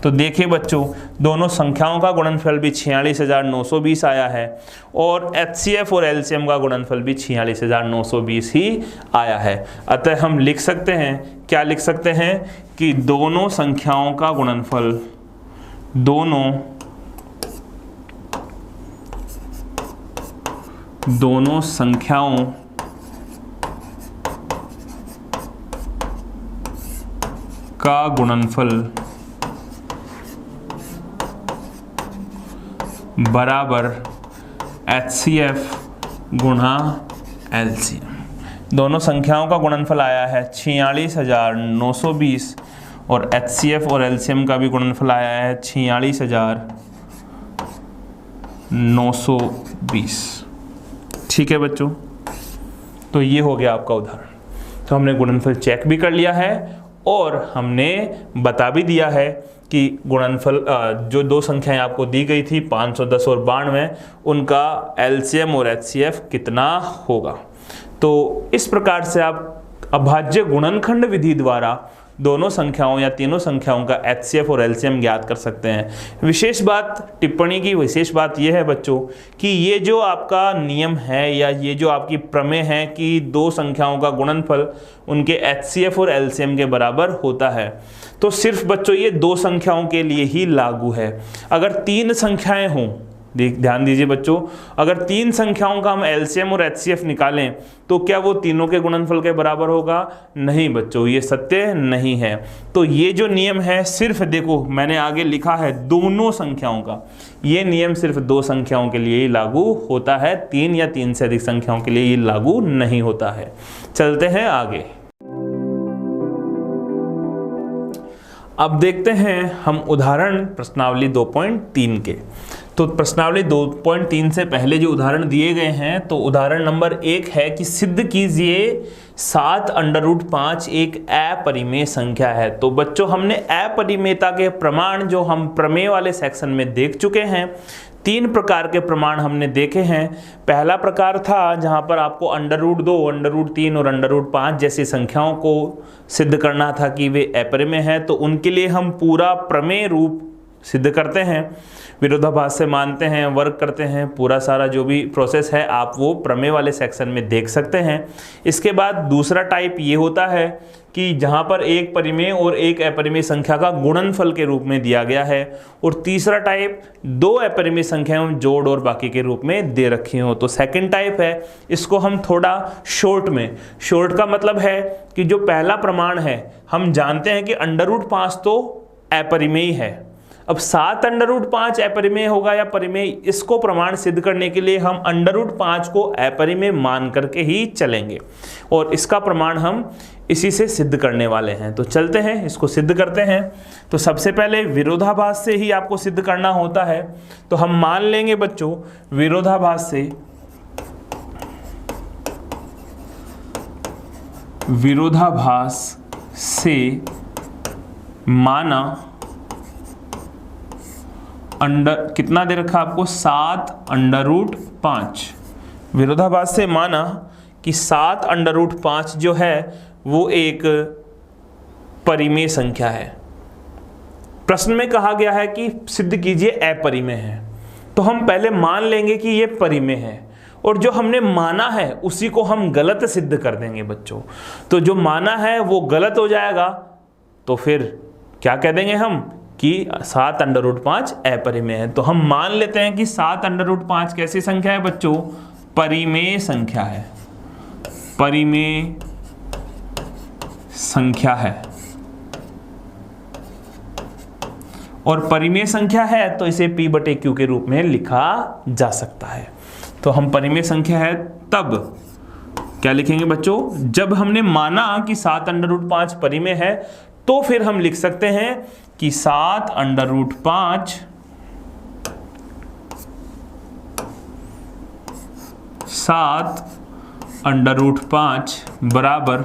Speaker 1: तो देखिए बच्चों दोनों संख्याओं का गुणनफल भी 46,920 आया है और HCF और LCM का गुणनफल भी 46,920 ही आया है। अतः हम लिख सकते हैं, क्या लिख सकते हैं कि दोनों संख्याओं का गुणनफल, दोनों संख्याओं का गुणनफल बराबर HCF गुणा LCM। दोनों संख्याओं का गुणनफल आया है 46,920 और HCF और LCM का भी गुणनफल आया है 46,920। ठीक है बच्चों, तो ये हो गया आपका उदाहरण। तो हमने गुणनफल चेक भी कर लिया है और हमने बता भी दिया है कि गुणनफल जो दो संख्याएं आपको दी गई थी 510 और 92, उनका एलसीएम और एचसीएफ कितना होगा। तो इस प्रकार से आप अभाज्य गुणनखंड विधि द्वारा दोनों संख्याओं या तीनों संख्याओं का एचसीएफ और एलसीएम ज्ञात कर सकते हैं। विशेष बात, टिप्पणी की विशेष बात यह है बच्चों कि ये जो आपका नियम है या ये जो आपकी प्रमेय है कि दो संख्याओं का गुणनफल उनके एचसीएफ और एलसीएम के बराबर होता है, तो सिर्फ बच्चों ये दो संख्याओं के लिए ही लागू है। अगर तीन संख्याएं हों, ध्यान दीजिए बच्चों, अगर तीन संख्याओं का हम एलसीएम और एचसीएफ निकालें तो क्या वो तीनों के गुणनफल के बराबर होगा? नहीं बच्चों, ये सत्य नहीं है। तो ये जो नियम है सिर्फ, देखो मैंने आगे लिखा है दोनों संख्याओं का, ये नियम सिर्फ दो संख्याओं के लिए ही लागू होता है, तीन या तीन से अधिक संख्याओं के लिए ये लागू नहीं होता है। चलते हैं आगे। अब देखते हैं हम उदाहरण प्रश्नावली 2.3 के। तो प्रश्नावली 2.3 से पहले जो उदाहरण दिए गए हैं, तो उदाहरण नंबर 1 है कि सिद्ध कीजिए 7√5 एक अपरिमेय संख्या है। तो बच्चों हमने अपरिमेयता के प्रमाण जो हम प्रमेय वाले सेक्शन में देख चुके हैं, तीन प्रकार के प्रमाण हमने देखे हैं। पहला प्रकार था जहां पर आपको √2, √3 और √5 जैसी संख्याओं को सिद्ध करना था कि वे अपरिमेय हैं, तो उनके लिए हम पूरा प्रमेय रूप सिद्ध करते हैं, विरोधाभास से मानते हैं, वर्क करते हैं, पूरा सारा जो भी प्रोसेस है आप वो प्रमेय वाले सेक्शन में देख सकते हैं। इसके बाद दूसरा टाइप ये होता है कि जहाँ पर एक परिमेय और एक अपरिमेय संख्या का गुणनफल के रूप में दिया गया है, और तीसरा टाइप दो अपरिमेय संख्याओं जोड़ और बाकी के रूप में दे रखी हो। तो सेकंड टाइप है, इसको हम थोड़ा शॉर्ट में, शॉर्ट का मतलब है कि जो पहला प्रमाण है हम जानते हैं कि √5 तो अपरिमेय है। अब 7√5 अपरिमेय होगा या परिमेय, इसको प्रमाण सिद्ध करने के लिए हम √5 को अपरिमेय मान करके ही चलेंगे, और इसका प्रमाण हम इसी से सिद्ध करने वाले हैं। तो चलते हैं इसको सिद्ध करते हैं। तो सबसे पहले विरोधाभास से ही आपको सिद्ध करना होता है। तो हम मान लेंगे बच्चों विरोधाभास से माना कितना दे रखा आपको 7√5। विरोधाभास से माना कि 7√5 जो है वो एक परिमेय संख्या है। प्रश्न में कहा गया है कि सिद्ध कीजिए अपरिमेय है, तो हम पहले मान लेंगे कि ये परिमेय है, और जो हमने माना है उसी को हम गलत सिद्ध कर देंगे बच्चों। तो जो माना है वो गलत हो जाएगा, तो फिर क्या कह देंगे हम कि 7√5 अपरिमेय है। तो हम मान लेते हैं कि 7√5 कैसी संख्या है बच्चों? परिमेय संख्या है, परिमेय संख्या है। और परिमेय संख्या है तो इसे P/Q के रूप में लिखा जा सकता है। तो हम परिमेय संख्या है तब क्या लिखेंगे बच्चों? जब हमने माना कि 7√5 परिमेय है, तो फिर हम लिख सकते हैं कि 7√5 बराबर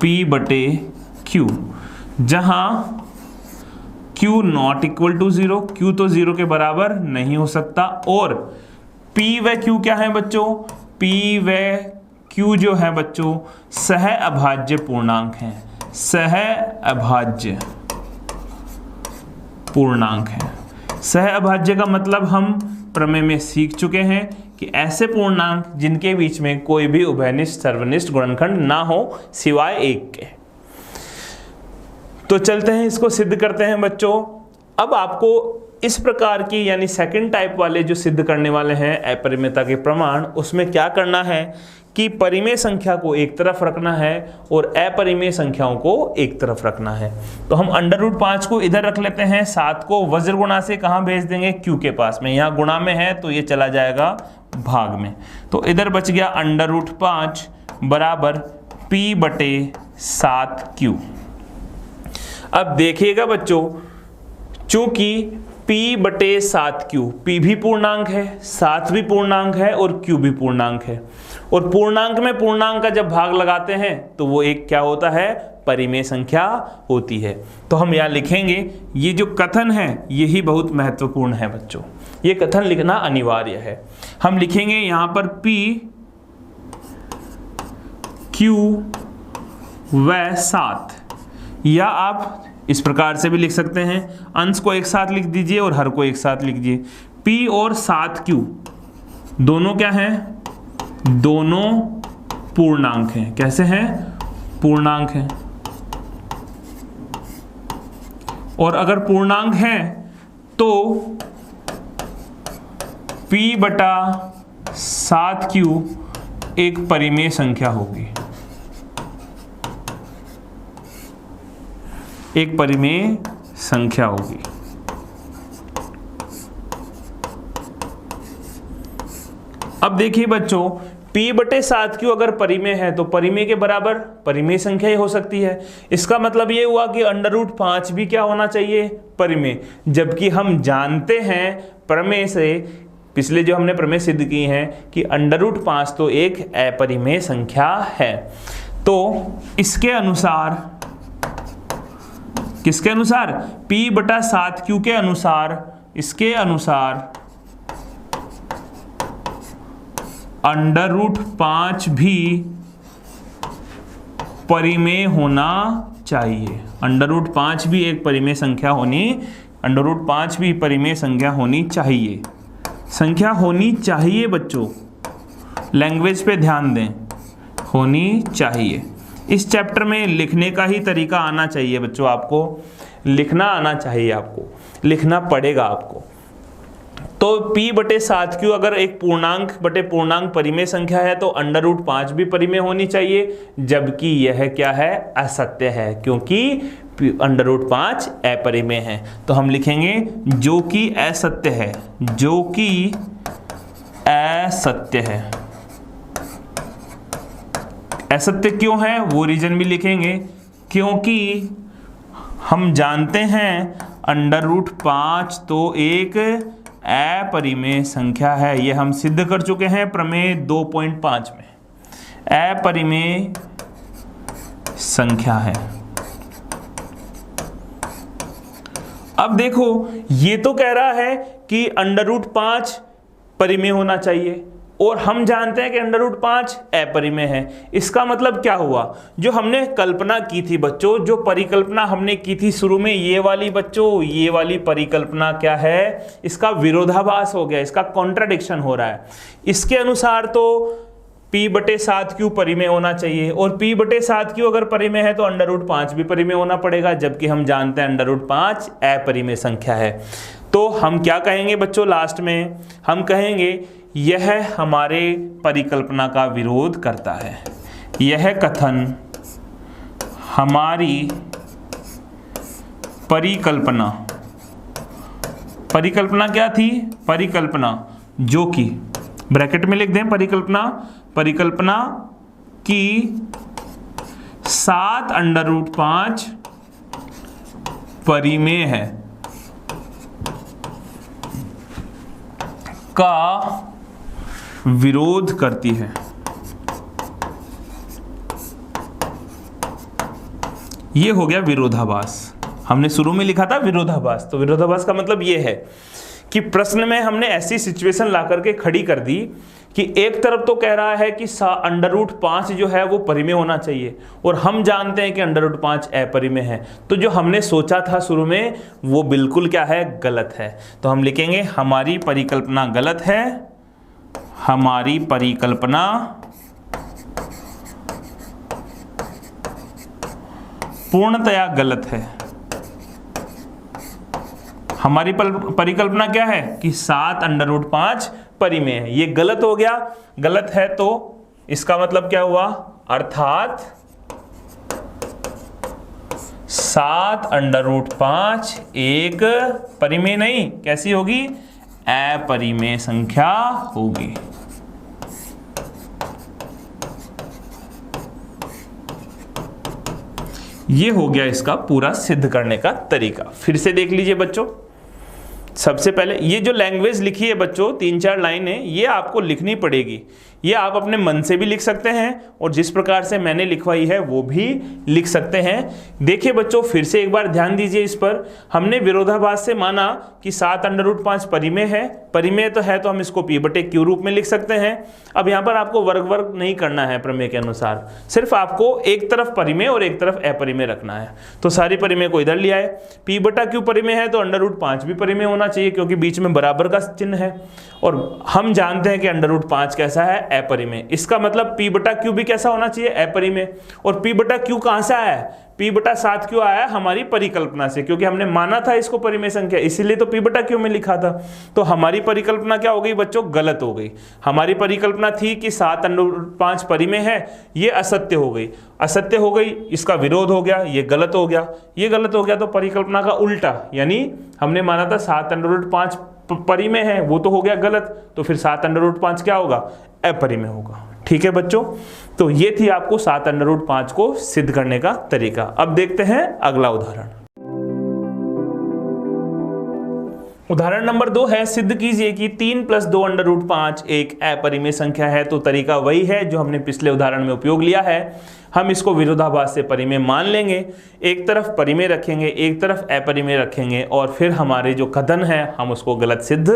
Speaker 1: P/Q, जहां Q not equal to 0, Q तो 0 के बराबर नहीं हो सकता, और P व Q क्या है बच्चों? P व Q जो है बच्चों सह अभाज्य पूर्णांक हैं, सह अभाज्य पूर्णांक है। सह अभाज्य का मतलब हम प्रमेय में सीख चुके हैं कि ऐसे पूर्णांक जिनके बीच में कोई भी उभयनिष्ठ सर्वनिष्ठ गुणनखंड ना हो सिवाय एक के। तो चलते हैं इसको सिद्ध करते हैं बच्चों। अब आपको इस प्रकार की यानी सेकंड टाइप वाले जो सिद्ध करने वाले हैं अपरिमेयता के प्रमाण, उसमें क्या करना है कि परिमेय संख्या को एक तरफ रखना है और अपरिमेय संख्याओं को एक तरफ रखना है। तो हम √5 को इधर रख लेते हैं, 7 को वज्र गुणा से कहाँ भेज देंगे? Q के पास में। यहाँ गुणा में है तो ये चला जाएगा भाग में, तो इधर बच गया √5 बराबर P/7Q। अब देखिएगा बच्चों, चूंकि P/7Q, P भी पूर्णांक है, 7 भी पूर्णांक है और Q भी पूर्णांक है, और पूर्णांक में पूर्णांक का जब भाग लगाते हैं तो वो एक क्या होता है? परिमेय संख्या होती है। तो हम यहाँ लिखेंगे, ये जो कथन है यही बहुत महत्वपूर्ण है बच्चों, ये कथन लिखना अनिवार्य है। हम लिखेंगे यहाँ पर P Q व 7, या आप इस प्रकार से भी लिख सकते हैं, अंश को एक साथ लिख दीजिए और हर को एक साथ लिख दीजिए। P और 7Q दोनों क्या हैं? दोनों पूर्णांक हैं। कैसे हैं? पूर्णांक हैं। और अगर पूर्णांक हैं तो P बटा 7Q एक परिमेय संख्या होगी, एक परिमेय संख्या होगी। अब देखिए बच्चों, P बटे 7Q अगर परिमेय है तो परिमेय के बराबर परिमेय संख्या ही हो सकती है। इसका मतलब ये हुआ कि √5 भी क्या होना चाहिए? परिमेय। जबकि हम जानते हैं प्रमेय से, पिछले जो हमने प्रमेय सिद्ध की हैं, कि √5 तो एक अपरिमेय संख्या है। तो इसके अनुसार, किसके अनुसार? P बटा 7Q के अनुसार, इसके अनुसार √5 भी परिमेय होना चाहिए। √5 भी एक परिमेय संख्या होनी, √5 भी परिमेय संख्या होनी चाहिए। संख्या होनी चाहिए बच्चों, लैंग्वेज पे ध्यान दें, होनी चाहिए। इस चैप्टर में लिखने का ही तरीका आना चाहिए बच्चों, आपको लिखना आना चाहिए, आपको लिखना पड़ेगा आपको। तो P बटे 7Q अगर एक पूर्णांक बटे पूर्णांक परिमेय संख्या है तो √5 भी परिमेय होनी चाहिए, जबकि यह क्या है? असत्य है, क्योंकि √5 अपरिमेय है। तो हम लिखेंगे जो कि असत्य है, जो कि असत्य है। असत्य क्यों है वो रीजन भी लिखेंगे, क्योंकि हम जानते हैं √5 तो एक अपरिमेय संख्या है। ये हम सिद्ध कर चुके हैं प्रमेय 2.5 में, अपरिमेय संख्या है। अब देखो, ये तो कह रहा है कि √5 परिमेय होना चाहिए, और हम जानते हैं कि √5 अपरिमेय है। इसका मतलब क्या हुआ? जो हमने कल्पना की थी बच्चों, जो परिकल्पना हमने की थी शुरू में, ये वाली बच्चों, ये वाली परिकल्पना क्या है? इसका विरोधाभास हो गया, इसका कॉन्ट्राडिक्शन हो रहा है। इसके अनुसार तो P बटे 7Q परिमेय होना चाहिए, और P बटे 7Q अगर परिमेय है तो √5 भी परिमेय होना पड़ेगा, जबकि हम जानते हैं √5 अपरिमेय संख्या है। तो हम क्या कहेंगे बच्चों? लास्ट में हम कहेंगे यह हमारे परिकल्पना का विरोध करता है। यह कथन हमारी परिकल्पना, परिकल्पना क्या थी? परिकल्पना जो कि ब्रैकेट में लिख दें, परिकल्पना की 7√5 परिमेय है का विरोध करती है। ये हो गया विरोधाभास। हमने शुरू में लिखा था विरोधाभास, तो विरोधाभास का मतलब ये है कि प्रश्न में हमने ऐसी सिचुएशन ला करके खड़ी कर दी कि एक तरफ तो कह रहा है कि √5 जो है वो परिमेय होना चाहिए, और हम जानते हैं कि √5 अपरिमेय है। तो जो हमने सोचा था शुरू में वो बिल्कुल क्या है? गलत है। तो हम लिखेंगे हमारी परिकल्पना गलत है, हमारी परिकल्पना पूर्णतया गलत है। हमारी परिकल्पना क्या है? कि 7√5 परिमेय है। ये गलत हो गया। गलत है तो इसका मतलब क्या हुआ? अर्थात 7√5 एक परिमेय नहीं, कैसी होगी? अपरिमेय संख्या होगी। ये हो गया इसका पूरा सिद्ध करने का तरीका। फिर से देख लीजिए बच्चों, सबसे पहले ये जो लैंग्वेज लिखी है बच्चों, 3-4 लाइनें, ये आपको लिखनी पड़ेगी। ये आप अपने मन से भी लिख सकते हैं और जिस प्रकार से मैंने लिखवाई है वो भी लिख सकते हैं। देखिए बच्चों, फिर से एक बार ध्यान दीजिए इस पर। हमने विरोधाभास से माना कि 7√5 परिमेय है, परिमेय तो है तो हम इसको p/q रूप में लिख सकते हैं। अब यहाँ पर आपको वर्ग नहीं करना है प्रमेय के अनुसार, सिर्फ आपको एक तरफ परिमेय और एक तरफ अपरिमेय रखना है। तो सारी परिमेय को इधर लिया है, p/q परिमेय है तो √5 भी परिमेय होना चाहिए क्योंकि बीच में बराबर का चिन्ह है और हम जानते हैं कि √5 कैसा है, अपरिमेय। इसका मतलब p/q भी कैसा होना चाहिए, अपरिमेय। और p/q कहां से आया है, p/7 क्यों आया, हमारी परिकल्पना से, क्योंकि हमने माना था इसको परिमेय संख्या, इसीलिए तो p/q में लिखा था। तो हमारी परिकल्पना क्या हो गई बच्चों, गलत हो गई। हमारी परिकल्पना थी कि 7√5 परिमेय है, ये असत्य हो गई, असत्य हो गई, इसका विरोध हो गया, ये गलत हो गया, ये गलत हो गया। तो परिकल्पना का उल्टा, यानी हमने माना था 7√5 परिमेय है, वो तो हो गया गलत, तो फिर 7√5 क्या होगा, अपरिमेय होगा। ठीक है बच्चों, तो ये थी आपको 7√5 को सिद्ध करने का तरीका। अब देखते हैं अगला उदाहरण। उदाहरण नंबर 2 है, सिद्ध कीजिए कि 3 + 2√5 एक अपरिमेय संख्या है। तो तरीका वही है जो हमने पिछले उदाहरण में उपयोग लिया है। हम इसको विरोधाभास से परिमेय मान लेंगे, एक तरफ परिमेय रखेंगे, एक तरफ अपरिमेय रखेंगे और फिर हमारे जो कथन है हम उसको गलत सिद्ध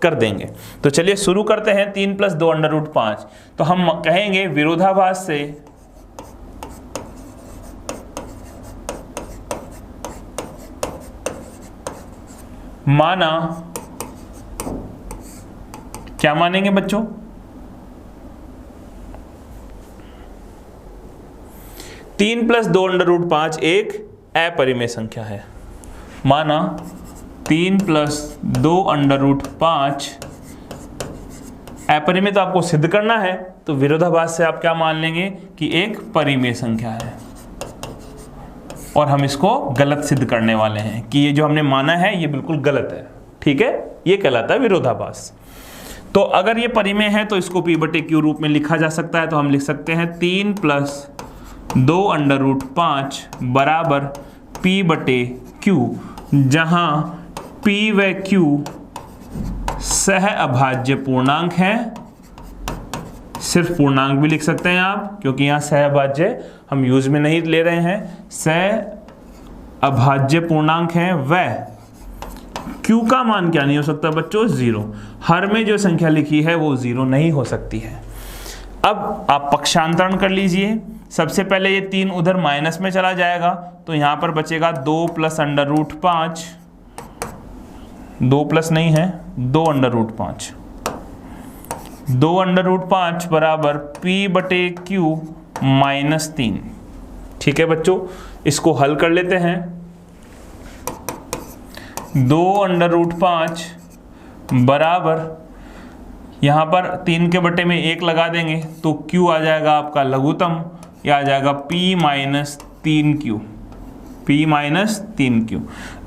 Speaker 1: कर देंगे। तो चलिए शुरू करते हैं। 3 + 2√5, तो हम कहेंगे विरोधाभास से माना, क्या मानेंगे बच्चों, तीन + 2√5 एक अपरिमेय संख्या है। माना 3 + 2√5 अपरिमेय, तो आपको सिद्ध करना है, तो विरोधाभास से आप क्या मान लेंगे कि एक परिमेय संख्या है और हम इसको गलत सिद्ध करने वाले हैं कि ये जो हमने माना है ये बिल्कुल गलत है। ठीक है, ये कहलाता है विरोधाभास। तो अगर ये परिमेय है तो इसको p/q रूप में लिखा जा सकता है। तो हम लिख सकते हैं 3 + 2√5 बराबर p/q, जहां p व q सह अभाज्य पूर्णांक है। सिर्फ पूर्णांक भी लिख सकते हैं आप, क्योंकि यहाँ सह अभाज्य हम यूज में नहीं ले रहे हैं। सह अभाज्य पूर्णांक है वह q का मान क्या नहीं हो सकता बच्चों, 0। हर में जो संख्या लिखी है वो 0 नहीं हो सकती है। अब आप पक्षांतरण कर लीजिए। सबसे पहले ये 3 उधर माइनस में चला जाएगा, तो यहाँ पर बचेगा 2 + √5, 2 प्लस नहीं है, 2√5, 2√5 बराबर p/q -3। ठीक है बच्चों, इसको हल कर लेते हैं। 2√5 बराबर, यहाँ पर 3 के बटे में 1 लगा देंगे तो q आ जाएगा आपका लघुत्तम, या आ जाएगा p-3q, p-3q।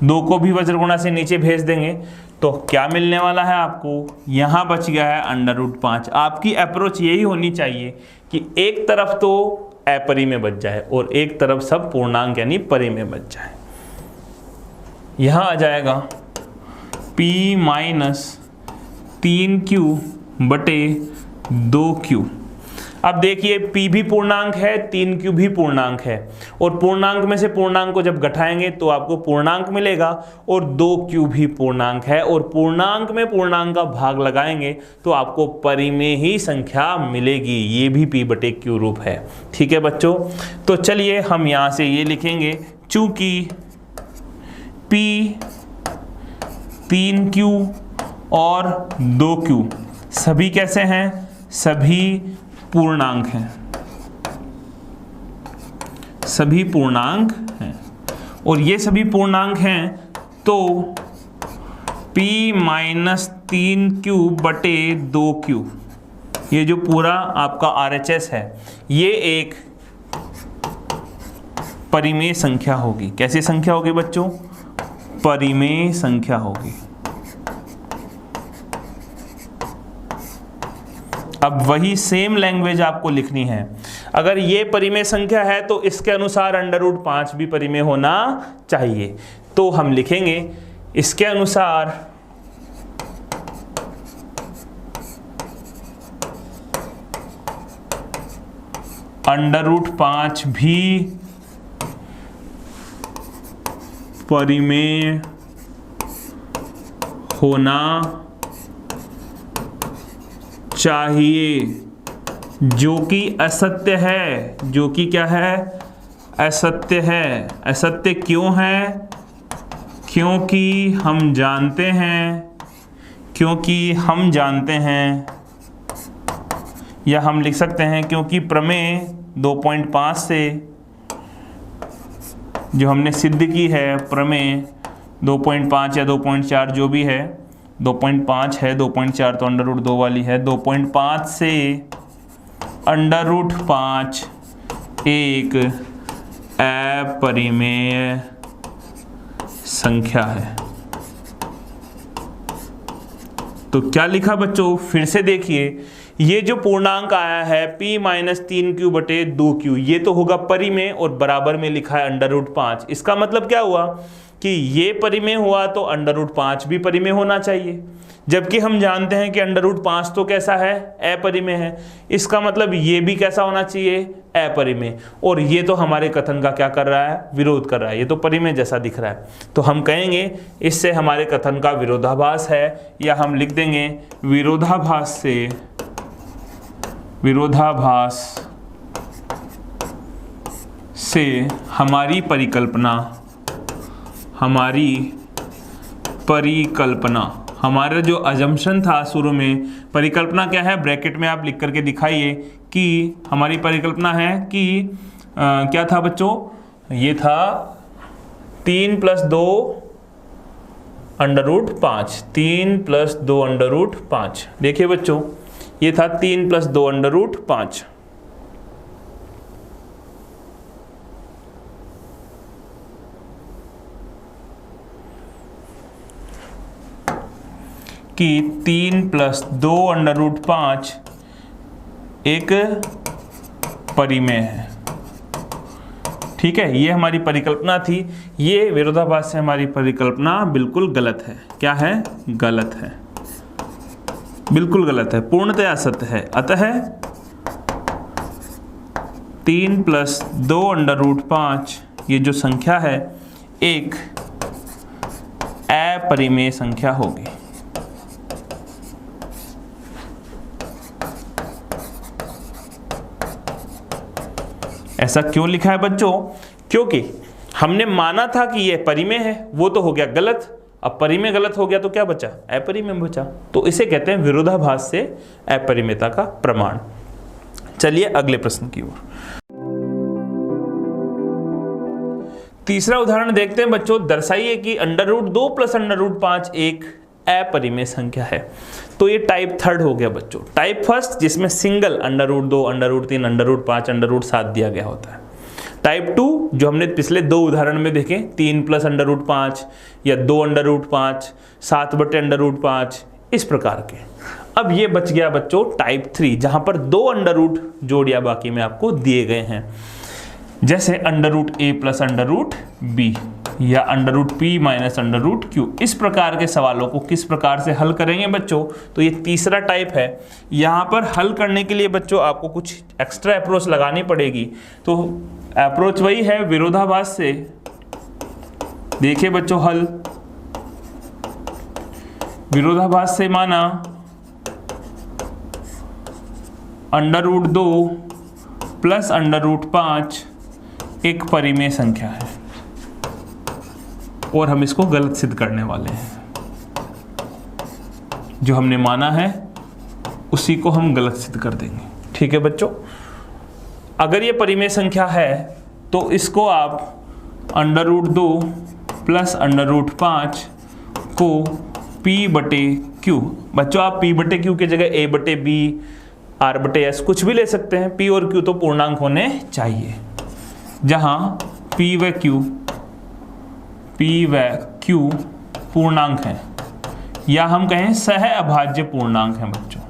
Speaker 1: 2 को भी वज्रगुणा से नीचे भेज देंगे तो क्या मिलने वाला है आपको, यहाँ बच गया है √5। आपकी अप्रोच यही होनी चाहिए कि एक तरफ तो अपरिमेय बच जाए और एक तरफ सब पूर्णांक यानी परिमेय बच जाए। यहाँ आ जाएगा p-3q/2q। अब देखिए p भी पूर्णांक है, 3q भी पूर्णांक है, और पूर्णांक में से पूर्णांक को जब घटाएंगे तो आपको पूर्णांक मिलेगा, और 2q भी पूर्णांक है, और पूर्णांक में पूर्णांक का भाग लगाएंगे तो आपको परिमेय ही संख्या मिलेगी। ये भी p/q रूप है। ठीक है बच्चों, तो चलिए हम यहाँ से ये लिखेंगे, चूंकि p 3q और 2q सभी कैसे हैं, सभी पूर्णांक हैं, सभी पूर्णांक हैं, और ये सभी पूर्णांक हैं तो p-3q/2q, ये जो पूरा आपका RHS है ये एक परिमेय संख्या होगी। कैसी संख्या होगी बच्चों, परिमेय संख्या होगी। अब वही सेम लैंग्वेज आपको लिखनी है। अगर ये परिमेय संख्या है तो इसके अनुसार √5 भी परिमेय होना चाहिए। तो हम लिखेंगे इसके अनुसार √5 भी परिमेय होना चाहिए, जो कि असत्य है, जो कि क्या है, असत्य है। असत्य क्यों है? क्योंकि हम जानते हैं, या हम लिख सकते हैं क्योंकि प्रमेय 2.5 से जो हमने सिद्ध की है, प्रमेय 2.5 या 2.4 जो भी है, 2.5 है, 2.4 तो √2 वाली है, 2.5 से √5 एक अपरिमेय संख्या है। तो क्या लिखा बच्चों, फिर से देखिए, ये जो पूर्णांक आया है p-3q/2q, ये तो होगा परिमेय और बराबर में लिखा है √5। इसका मतलब क्या हुआ कि ये परिमेय हुआ तो √5 भी परिमेय होना चाहिए, जबकि हम जानते हैं कि √5 तो कैसा है, अपरिमेय है। इसका मतलब ये भी कैसा होना चाहिए, अपरिमेय। और ये तो हमारे कथन का क्या कर रहा है, विरोध कर रहा है, ये तो परिमेय जैसा दिख रहा है। तो हम कहेंगे इससे हमारे कथन का विरोधाभास है, या हम लिख देंगे विरोधाभास से हमारी परिकल्पना, हमारा जो अजम्पशन था शुरू में, परिकल्पना क्या है, ब्रैकेट में आप लिख करके दिखाइए कि हमारी परिकल्पना है कि क्या था बच्चों, ये था 3 + 2 √5, 3 + 2 √5। देखिए बच्चों, ये था 3 + 2 √5। कि 3 + 2 √5 एक परिमेय है। ठीक है, ये हमारी परिकल्पना थी। ये विरोधाभास से हमारी परिकल्पना बिल्कुल गलत है। क्या है? गलत है, बिल्कुल गलत है, पूर्णतया असत्य है। अतः 3 + 2 √5 ये जो संख्या है एक अपरिमेय संख्या होगी। ऐसा क्यों लिखा है बच्चों? क्योंकि हमने माना था कि यह परिमेय है, वो तो हो गया गलत। अब परिमेय गलत हो गया तो क्या बचा? अपरिमेय बचा। तो इसे कहते हैं विरोधाभास से अपरिमेयता का प्रमाण। चलिए अगले प्रश्न की ओर। तीसरा उदाहरण देखते हैं बच्चों। दर्शाइए कि √2 + √5 एक अपरिमेय संख्या है। तो ये टाइप थर्ड हो गया बच्चों। टाइप फर्स्ट जिसमें सिंगल √2, √3, √5, √7 दिया गया होता है। टाइप 2 जो हमने पिछले दो उदाहरण में देखे, 3 + √5 या 2 √5, 7/√5, इस प्रकार के। अब ये बच गया बच्चों टाइप 3 जहां पर 2 अंडर जोड़ या बाकी में आपको दिए गए हैं, जैसे √a + √b या √p - √q। इस प्रकार के सवालों को किस प्रकार से हल करेंगे बच्चों? तो ये तीसरा टाइप है। यहाँ पर हल करने के लिए बच्चों आपको कुछ एक्स्ट्रा अप्रोच लगानी पड़ेगी। तो अप्रोच वही है विरोधाभास से। देखिए बच्चों, हल विरोधाभास से माना √2 + √5 एक परिमेय संख्या है और हम इसको गलत सिद्ध करने वाले हैं। जो हमने माना है उसी को हम गलत सिद्ध कर देंगे। ठीक है बच्चों, अगर ये परिमेय संख्या है तो इसको आप √2 + √5 को p/q, बच्चों आप p/q की जगह a/b, r/s कुछ भी ले सकते हैं। p और q तो पूर्णांक होने चाहिए, जहां p व q पूर्णांक हैं, या हम कहें सह अभाज्य पूर्णांक हैं बच्चों।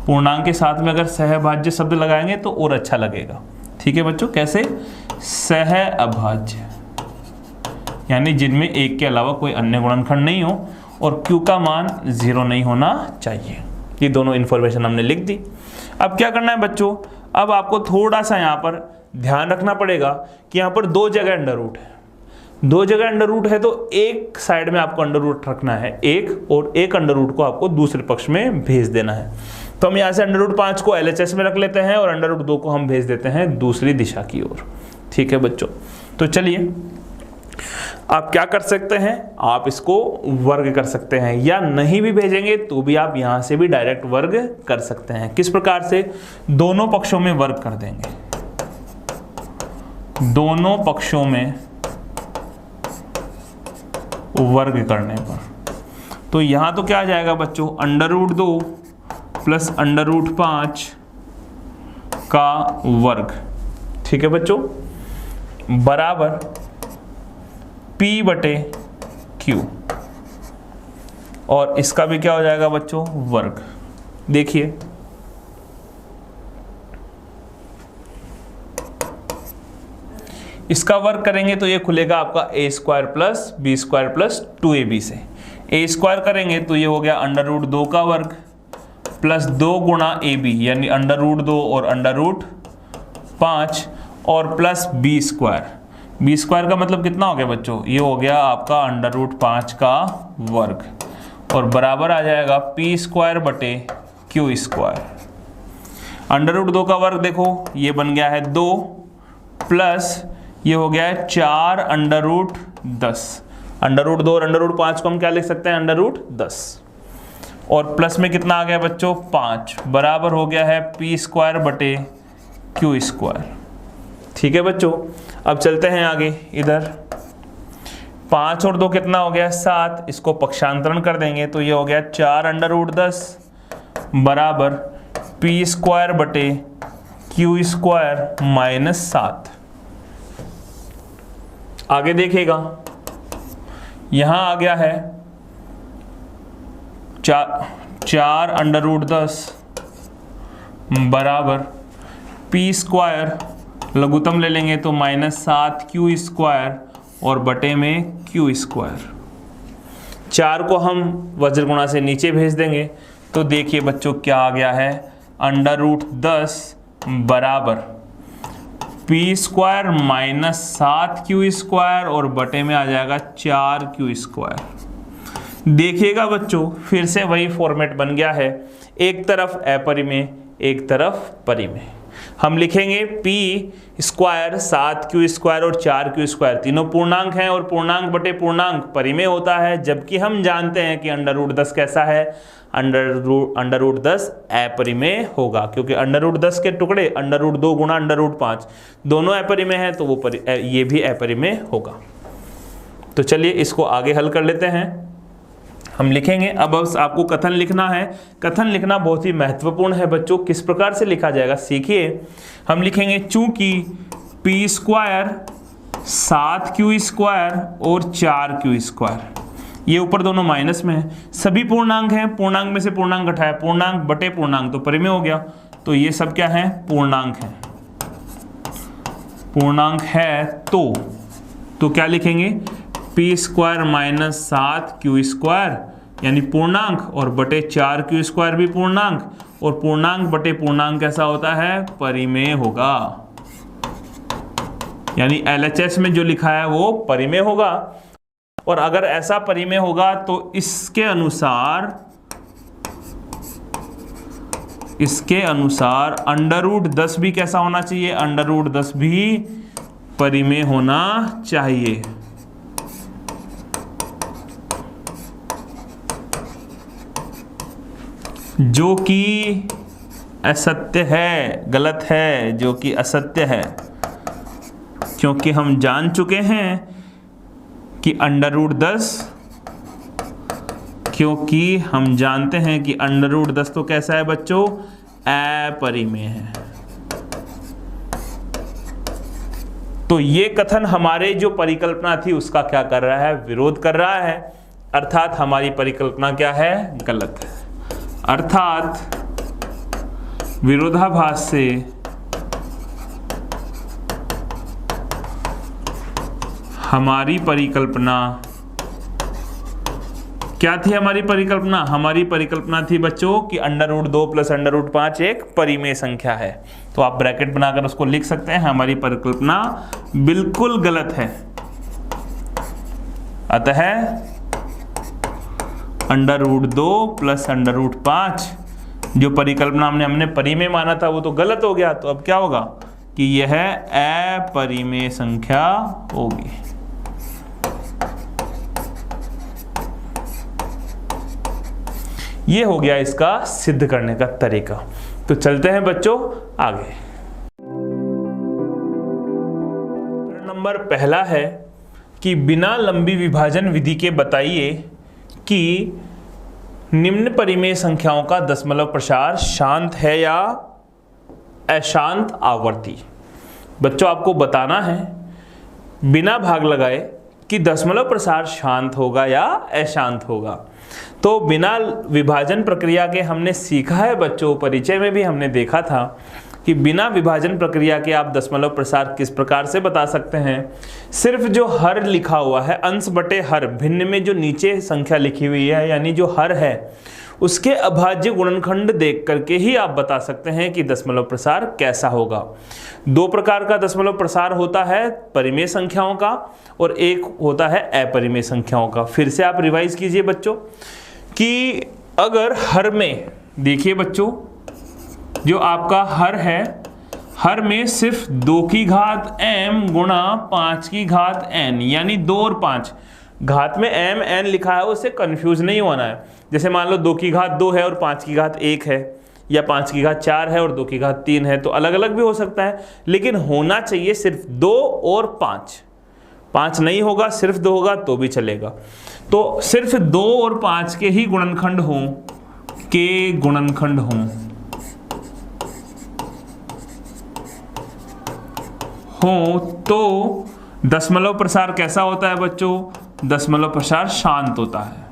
Speaker 1: पूर्णांक के साथ में अगर सह अभाज्य शब्द लगाएंगे तो और अच्छा लगेगा। ठीक है बच्चों, कैसे? सह अभाज्य, यानी जिनमें एक के अलावा कोई अन्य गुणनखंड नहीं हो और q का मान 0 नहीं होना चाहिए। ये दोनों इंफॉर्मेशन हमने लिख दी। अब क्या करना है बच्चों? अब आपको थोड़ा सा यहाँ पर ध्यान रखना पड़ेगा कि यहाँ पर 2 जगह अंडर रूट है, 2 जगह अंडर रूट है, तो एक साइड में आपको अंडर रूट रखना है एक, और एक अंडर रूट को आपको दूसरे पक्ष में भेज देना है। तो हम यहाँ से अंडर रूट 5 को LHS में रख लेते हैं और अंडर रूट 2 को हम भेज देते हैं दूसरी दिशा की ओर। ठीक है बच्चों, तो चलिए आप क्या कर सकते हैं, आप इसको वर्ग कर सकते हैं, या नहीं भी भेजेंगे तो भी आप यहां से भी डायरेक्ट वर्ग कर सकते हैं। किस प्रकार से? दोनों पक्षों में वर्ग कर देंगे, दोनों पक्षों में वर्ग करने पर तो यहां तो क्या आ जाएगा बच्चों, under root 2 plus under root 5 का वर्ग। ठीक है बच्चों, बराबर P बटे Q, और इसका भी क्या हो जाएगा बच्चों, वर्ग। देखिए इसका वर्ग करेंगे तो ये खुलेगा आपका a² plus b² plus 2ab से। a² करेंगे तो ये हो गया अंडर रूट 2 का वर्ग प्लस 2 गुणा ab, यानी अंडर रूट 2 और अंडर रूट 5, और प्लस b² का मतलब कितना हो गया बच्चों, ये हो गया आपका अंडर रूट 5 का वर्ग, और बराबर आ जाएगा p² बटे q²। अंडर रूट 2 का वर्ग देखो ये बन गया है 2, प्लस ये हो गया है 4 अंडर रूट 10। अंडर रूट 2 और अंडर रूट 5 को हम क्या लिख सकते हैं, अंडर रूट 10, और प्लस में कितना आ गया बच्चों, 5, बराबर हो गया है p² बटे q²। ठीक है बच्चों, अब चलते हैं आगे। इधर 5 और 2 कितना हो गया, 7, इसको पक्षांतरण कर देंगे तो ये हो गया 4 अंडर रूट 10 बराबर p² बटे q² माइनस 7। आगे देखिएगा, यहां आ गया है 4 अंडर रूट 10 बराबर p² लघुत्तम ले लेंगे तो माइनस 7 q² और बटे में q²। 4 को हम वज्र गुणा से नीचे भेज देंगे तो देखिए बच्चों क्या आ गया है, अंडर रूट 10 बराबर p² माइनस 7 q² और बटे में आ जाएगा 4 q²। देखिएगा बच्चों फिर से वही फॉर्मेट बन गया है, एक तरफ अपरिमेय एक तरफ परिमेय। हम लिखेंगे p² 7 q² और 4 q², तीनों पूर्णांक हैं और पूर्णांक बटे पूर्णांक परिमेय होता है, जबकि हम जानते हैं कि अंडर रूट 10 कैसा है, अंडर रूट 10 अपरिमेय होगा, क्योंकि अंडर रूट 10 के टुकड़े अंडर रूट 2 गुणा अंडर रूट 5 दोनों अपरिमेय हैं, तो वो ये भी अपरिमेय होगा। तो चलिए इसको आगे हल कर लेते हैं। हम लिखेंगे, अब बस आपको कथन लिखना है। कथन लिखना बहुत ही महत्वपूर्ण है बच्चों। किस प्रकार से लिखा जाएगा सीखिए। हम लिखेंगे चूंकि p² 7 q² और 4 q², ये ऊपर दोनों माइनस में है, सभी पूर्णांक हैं, पूर्णांक में से पूर्णांक घटाया, पूर्णांक बटे पूर्णांक तो परिमेय हो गया, तो ये सब क्या है, पूर्णांक है। पूर्णांक है तो क्या लिखेंगे, p² माइनस 7 q² यानी पूर्णांक, और बटे 4 q² भी पूर्णांक, और पूर्णांक बटे पूर्णांक कैसा होता है, परिमेय होगा। यानी LHS में जो लिखा है वो परिमेय होगा, और अगर ऐसा परिमेय होगा तो इसके अनुसार अंडर रूट 10 भी कैसा होना चाहिए, अंडर रूट 10 भी परिमेय होना चाहिए। जो कि असत्य है, गलत है, जो कि असत्य है, क्योंकि हम जान चुके हैं कि अंडर रूट 10, क्योंकि हम जानते हैं कि अंडर रूट 10 तो कैसा है बच्चों, अपरिमेय है। तो ये कथन हमारे जो परिकल्पना थी उसका क्या कर रहा है, विरोध कर रहा है, अर्थात हमारी परिकल्पना क्या है, गलत है। अर्थात विरोधाभास से हमारी परिकल्पना क्या थी, हमारी परिकल्पना थी बच्चों कि under root 2 plus under root 5 एक परिमेय संख्या है। तो आप ब्रैकेट बनाकर उसको लिख सकते हैं। हमारी परिकल्पना बिल्कुल गलत है। अतः √2 प्लस √5 जो परिकल्पना हमने परिमेय माना था वो तो गलत हो गया। तो अब क्या होगा कि यह अपरिमेय संख्या होगी। ये हो गया इसका सिद्ध करने का तरीका। तो चलते हैं बच्चों आगे। नंबर पहला है कि बिना लंबी विभाजन विधि के बताइए कि निम्न परिमेय संख्याओं का दशमलव प्रसार शांत है या अशांत आवर्ती। बच्चों आपको बताना है बिना भाग लगाए कि दशमलव प्रसार शांत होगा या अशांत होगा। तो बिना विभाजन प्रक्रिया के हमने सीखा है बच्चों, परिचय में भी हमने देखा था कि बिना विभाजन प्रक्रिया के आप दशमलव प्रसार किस प्रकार से बता सकते हैं। सिर्फ जो हर लिखा हुआ है, अंश बटे हर, भिन्न में जो नीचे संख्या लिखी हुई है यानी जो हर है उसके अभाज्य गुणनखंड देख करके ही आप बता सकते हैं कि दशमलव प्रसार कैसा होगा। दो प्रकार का दशमलव प्रसार होता है, परिमेय संख्याओं का और एक होता है अपरिमेय संख्याओं का। फिर से आप रिवाइज कीजिए बच्चों कि अगर हर में देखिए बच्चों, जो आपका हर है, हर में सिर्फ 2 की घात m गुणा 5 की घात n यानी 2 और 5 घात में m n लिखा है, उससे कंफ्यूज नहीं होना है। जैसे मान लो 2 की घात 2 है और 5 की घात 1 है, या 5 की घात 4 है और 2 की घात 3 है, तो अलग अलग भी हो सकता है, लेकिन होना चाहिए सिर्फ 2 और 5। 5 नहीं होगा, सिर्फ 2 होगा तो भी चलेगा। तो सिर्फ 2 और 5 के ही गुणनखंड हों, के गुणनखंड हों तो दशमलव प्रसार कैसा होता है बच्चों? दशमलव प्रसार शांत होता है।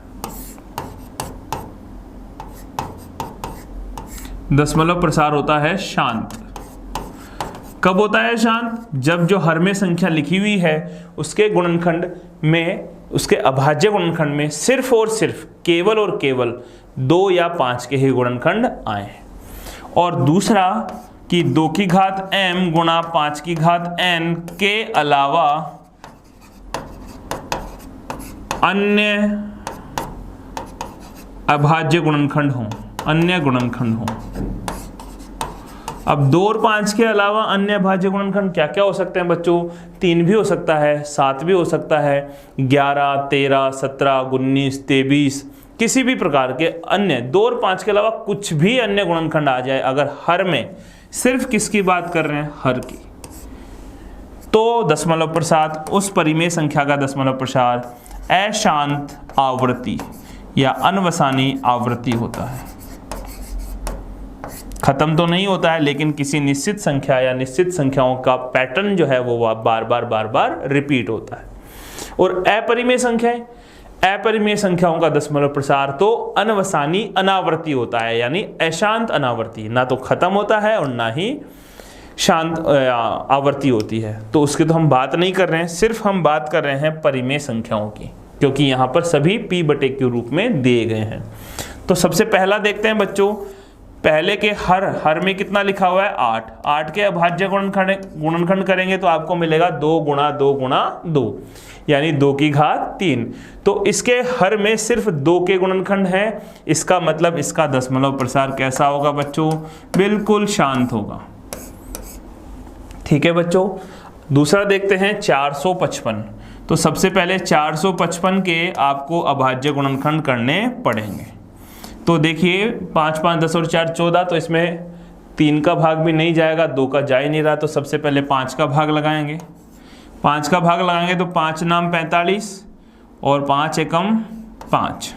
Speaker 1: दशमलव प्रसार होता है शांत। कब होता है शांत? जब जो हर में संख्या लिखी हुई है उसके गुणनखंड में, उसके अभाज्य गुणनखंड में सिर्फ और सिर्फ, केवल और केवल 2 या 5 के ही गुणनखंड आए। और दूसरा कि 2 की घात m गुणा 5 की घात n के अलावा अन्य अभाज्य गुणनखंड हों, अन्य गुणनखंड हों। अब 2 और 5 के अलावा अन्य अभाज्य गुणनखंड क्या क्या हो सकते हैं बच्चों? 3 भी हो सकता है, 7 भी हो सकता है, 11, 13, 17, 19, 23, किसी भी प्रकार के अन्य 2 और 5 के अलावा कुछ भी अन्य गुणनखंड आ जाए अगर हर में, सिर्फ किसकी बात कर रहे हैं? हर की, तो दशमलव प्रसार, उस परिमेय संख्या का दशमलव प्रसार अशांत आवृत्ति या अनवसानी आवृत्ति होता है। खत्म तो नहीं होता है, लेकिन किसी निश्चित संख्या या निश्चित संख्याओं का पैटर्न जो है वो बार बार रिपीट होता है। और अपरिमेय संख्याएं, अपरिमेय संख्याओं का दशमलव प्रसार तो अनवसानी अनावर्ती होता है, यानी अशांत अनावर्ती, ना तो खत्म होता है और ना ही शांत आवर्ती होती है। तो उसकी तो हम बात नहीं कर रहे हैं, सिर्फ हम बात कर रहे हैं परिमेय संख्याओं की, क्योंकि यहाँ पर सभी p/q के रूप में दिए गए हैं। तो सबसे पहला देखते हैं बच्चों, पहले के हर में कितना लिखा हुआ है? 8। 8 के अभाज्य गुणनखंड करेंगे तो आपको मिलेगा 2 गुणा 2 गुणा 2 यानी 2 की घात 3। तो इसके हर में सिर्फ 2 के गुणनखंड है, इसका मतलब इसका दशमलव प्रसार कैसा होगा बच्चों? बिल्कुल शांत होगा। ठीक है बच्चों, दूसरा देखते हैं 455। तो सबसे पहले 455 के आपको अभाज्य गुणनखंड करने पड़ेंगे। तो देखिए 5, 5, 10 और 4 14, तो इसमें 3 का भाग भी नहीं जाएगा, 2 का जा ही नहीं रहा, तो सबसे पहले 5 का भाग लगाएंगे। 5 का भाग लगाएंगे तो 5 नाम 45 और 5 एकम 5।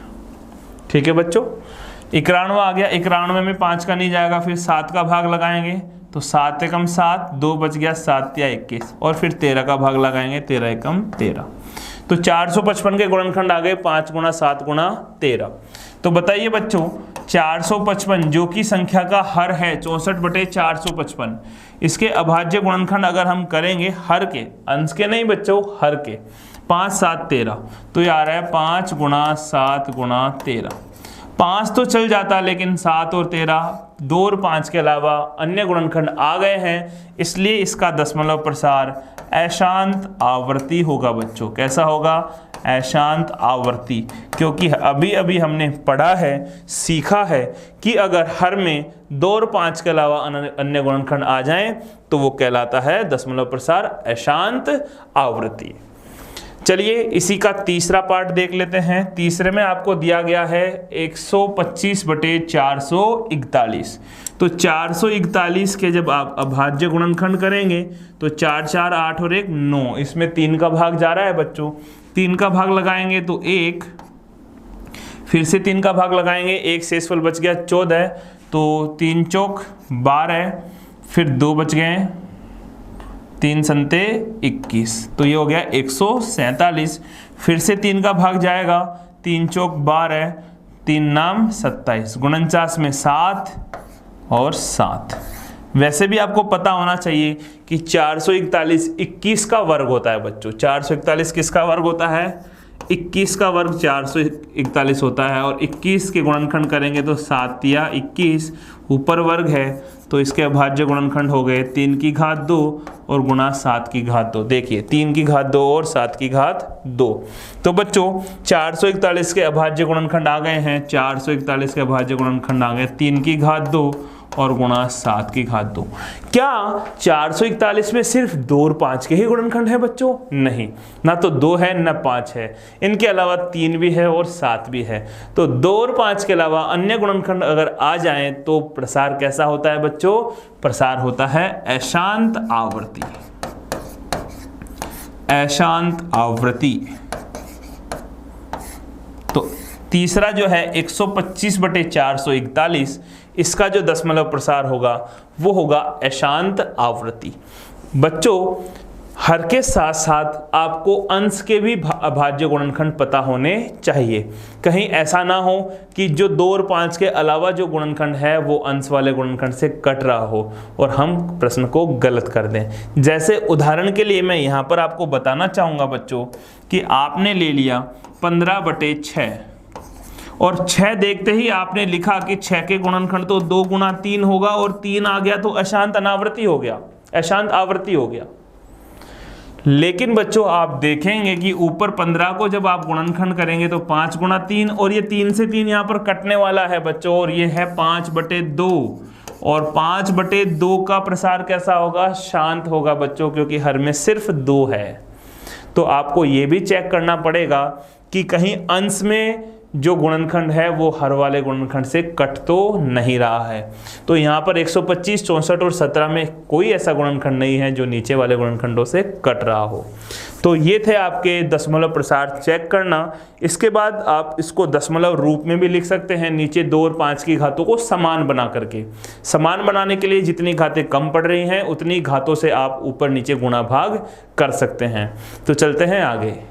Speaker 1: ठीक है बच्चों, 91 आ गया, 91 में 5 का नहीं जाएगा, फिर 7 का भाग लगाएंगे तो 7 एकम 7, 2 बच गया, 7 या 21, और फिर 13 का भाग लगाएंगे, 13 एकम 13। तो 455 के गुणनखंड आ गए 5 गुणा 7 गुणा 13। तो बताइए बच्चों 455 जो कि संख्या का हर है 64/455, इसके अभाज्य गुणनखंड अगर हम करेंगे हर के, अंश के नहीं बच्चों, हर के, 5, 7, 13, तो ये आ रहा है 5 गुणा 7 गुणा 13। 5 तो चल जाता, लेकिन 7 और 13 2 और 5 के अलावा अन्य गुणनखंड आ गए हैं, इसलिए इसका दशमलव प्रसार अशांत आवर्ती होगा बच्चों। कैसा होगा? अशांत आवर्ती। क्योंकि अभी अभी हमने पढ़ा है, सीखा है कि अगर हर में 2 और 5 के अलावा अन्य गुणनखंड आ जाएं तो वो कहलाता है दशमलव प्रसार अशांत आवर्ती। चलिए इसी का तीसरा पार्ट देख लेते हैं। तीसरे में आपको दिया गया है 125/441। तो 441 के जब आप अभाज्य गुणनखंड करेंगे तो 4 4 8 और 1 9, इसमें 3 का भाग जा रहा है बच्चों। 3 का भाग लगाएंगे तो 1, फिर से 3 का भाग लगाएंगे, 1 शेषफल बच गया 14, तो 3 चौक 12, फिर 2 बच गए, 3 संते 21, तो ये हो गया 147। फिर से 3 का भाग जाएगा, 3 चौक 12, 3 नाम 27, 49 में 7 और 7। वैसे भी आपको पता होना चाहिए कि 441 21 का वर्ग होता है बच्चों। 441 किसका वर्ग होता है? 21 का वर्ग 441 होता है। और 21 के गुणनखंड करेंगे तो 7 या 21, ऊपर वर्ग है तो इसके अभाज्य गुणनखंड हो गए 3 की घात 2 और गुणा 7 की घात 2। देखिए 3 की घात 2 और 7 की घात 2। तो बच्चों 441 के अभाज्य गुणनखंड आ गए हैं। 441 के अभाज्य गुणनखंड आ गए 3 की घात 2 और गुणा 7 की घात 2। क्या 441 में सिर्फ 2 और 5 के ही गुणनखंड है बच्चों? नहीं, ना तो 2 है ना 5 है, इनके अलावा 3 भी है और 7 भी है। तो 2 और 5 के अलावा अन्य गुणनखंड अगर आ जाएं तो प्रसार कैसा होता है बच्चों? प्रसार होता है अशांत आवर्ती। अशांत आवर्ती। तो तीसरा जो है 125/441, इसका जो दशमलव प्रसार होगा वो होगा अशांत आवर्ती। बच्चों हर के साथ साथ आपको अंश के भी अभाज्य गुणनखंड पता होने चाहिए। कहीं ऐसा ना हो कि जो 2 और 5 के अलावा जो गुणनखंड है वो अंश वाले गुणनखंड से कट रहा हो और हम प्रश्न को गलत कर दें। जैसे उदाहरण के लिए मैं यहाँ पर आपको बताना चाहूँगा बच्चों कि आपने ले लिया 15/6 और 6 देखते ही आपने लिखा कि 6 के गुणनखंड तो 2 गुणा 3 होगा और 3 आ गया तो अशांत अनावर्ती हो गया, अशांत आवर्ती हो गया। लेकिन बच्चों आप देखेंगे कि ऊपर 15 को जब आप गुणनखंड करेंगे तो 5 गुणा 3 और ये 3 से 3 यहाँ पर कटने वाला है बच्चों और ये है 5/2 और 5/2 का प्रसार कैसा होगा? शांत होगा बच्चों, क्योंकि हर में सिर्फ 2 है। तो आपको ये भी चेक करना पड़ेगा कि कहीं अंश में जो गुणनखंड है वो हर वाले गुणनखंड से कट तो नहीं रहा है। तो यहाँ पर 125, 64 और 17 में कोई ऐसा गुणनखंड नहीं है जो नीचे वाले गुणनखंडों से कट रहा हो। तो ये थे आपके दशमलव प्रसार चेक करना। इसके बाद आप इसको दशमलव रूप में भी लिख सकते हैं, नीचे 2 और 5 की घातों को समान बना करके। समान बनाने के लिए जितनी घातें कम पड़ रही हैं उतनी घातों से आप ऊपर नीचे गुणा भाग कर सकते हैं। तो चलते हैं आगे।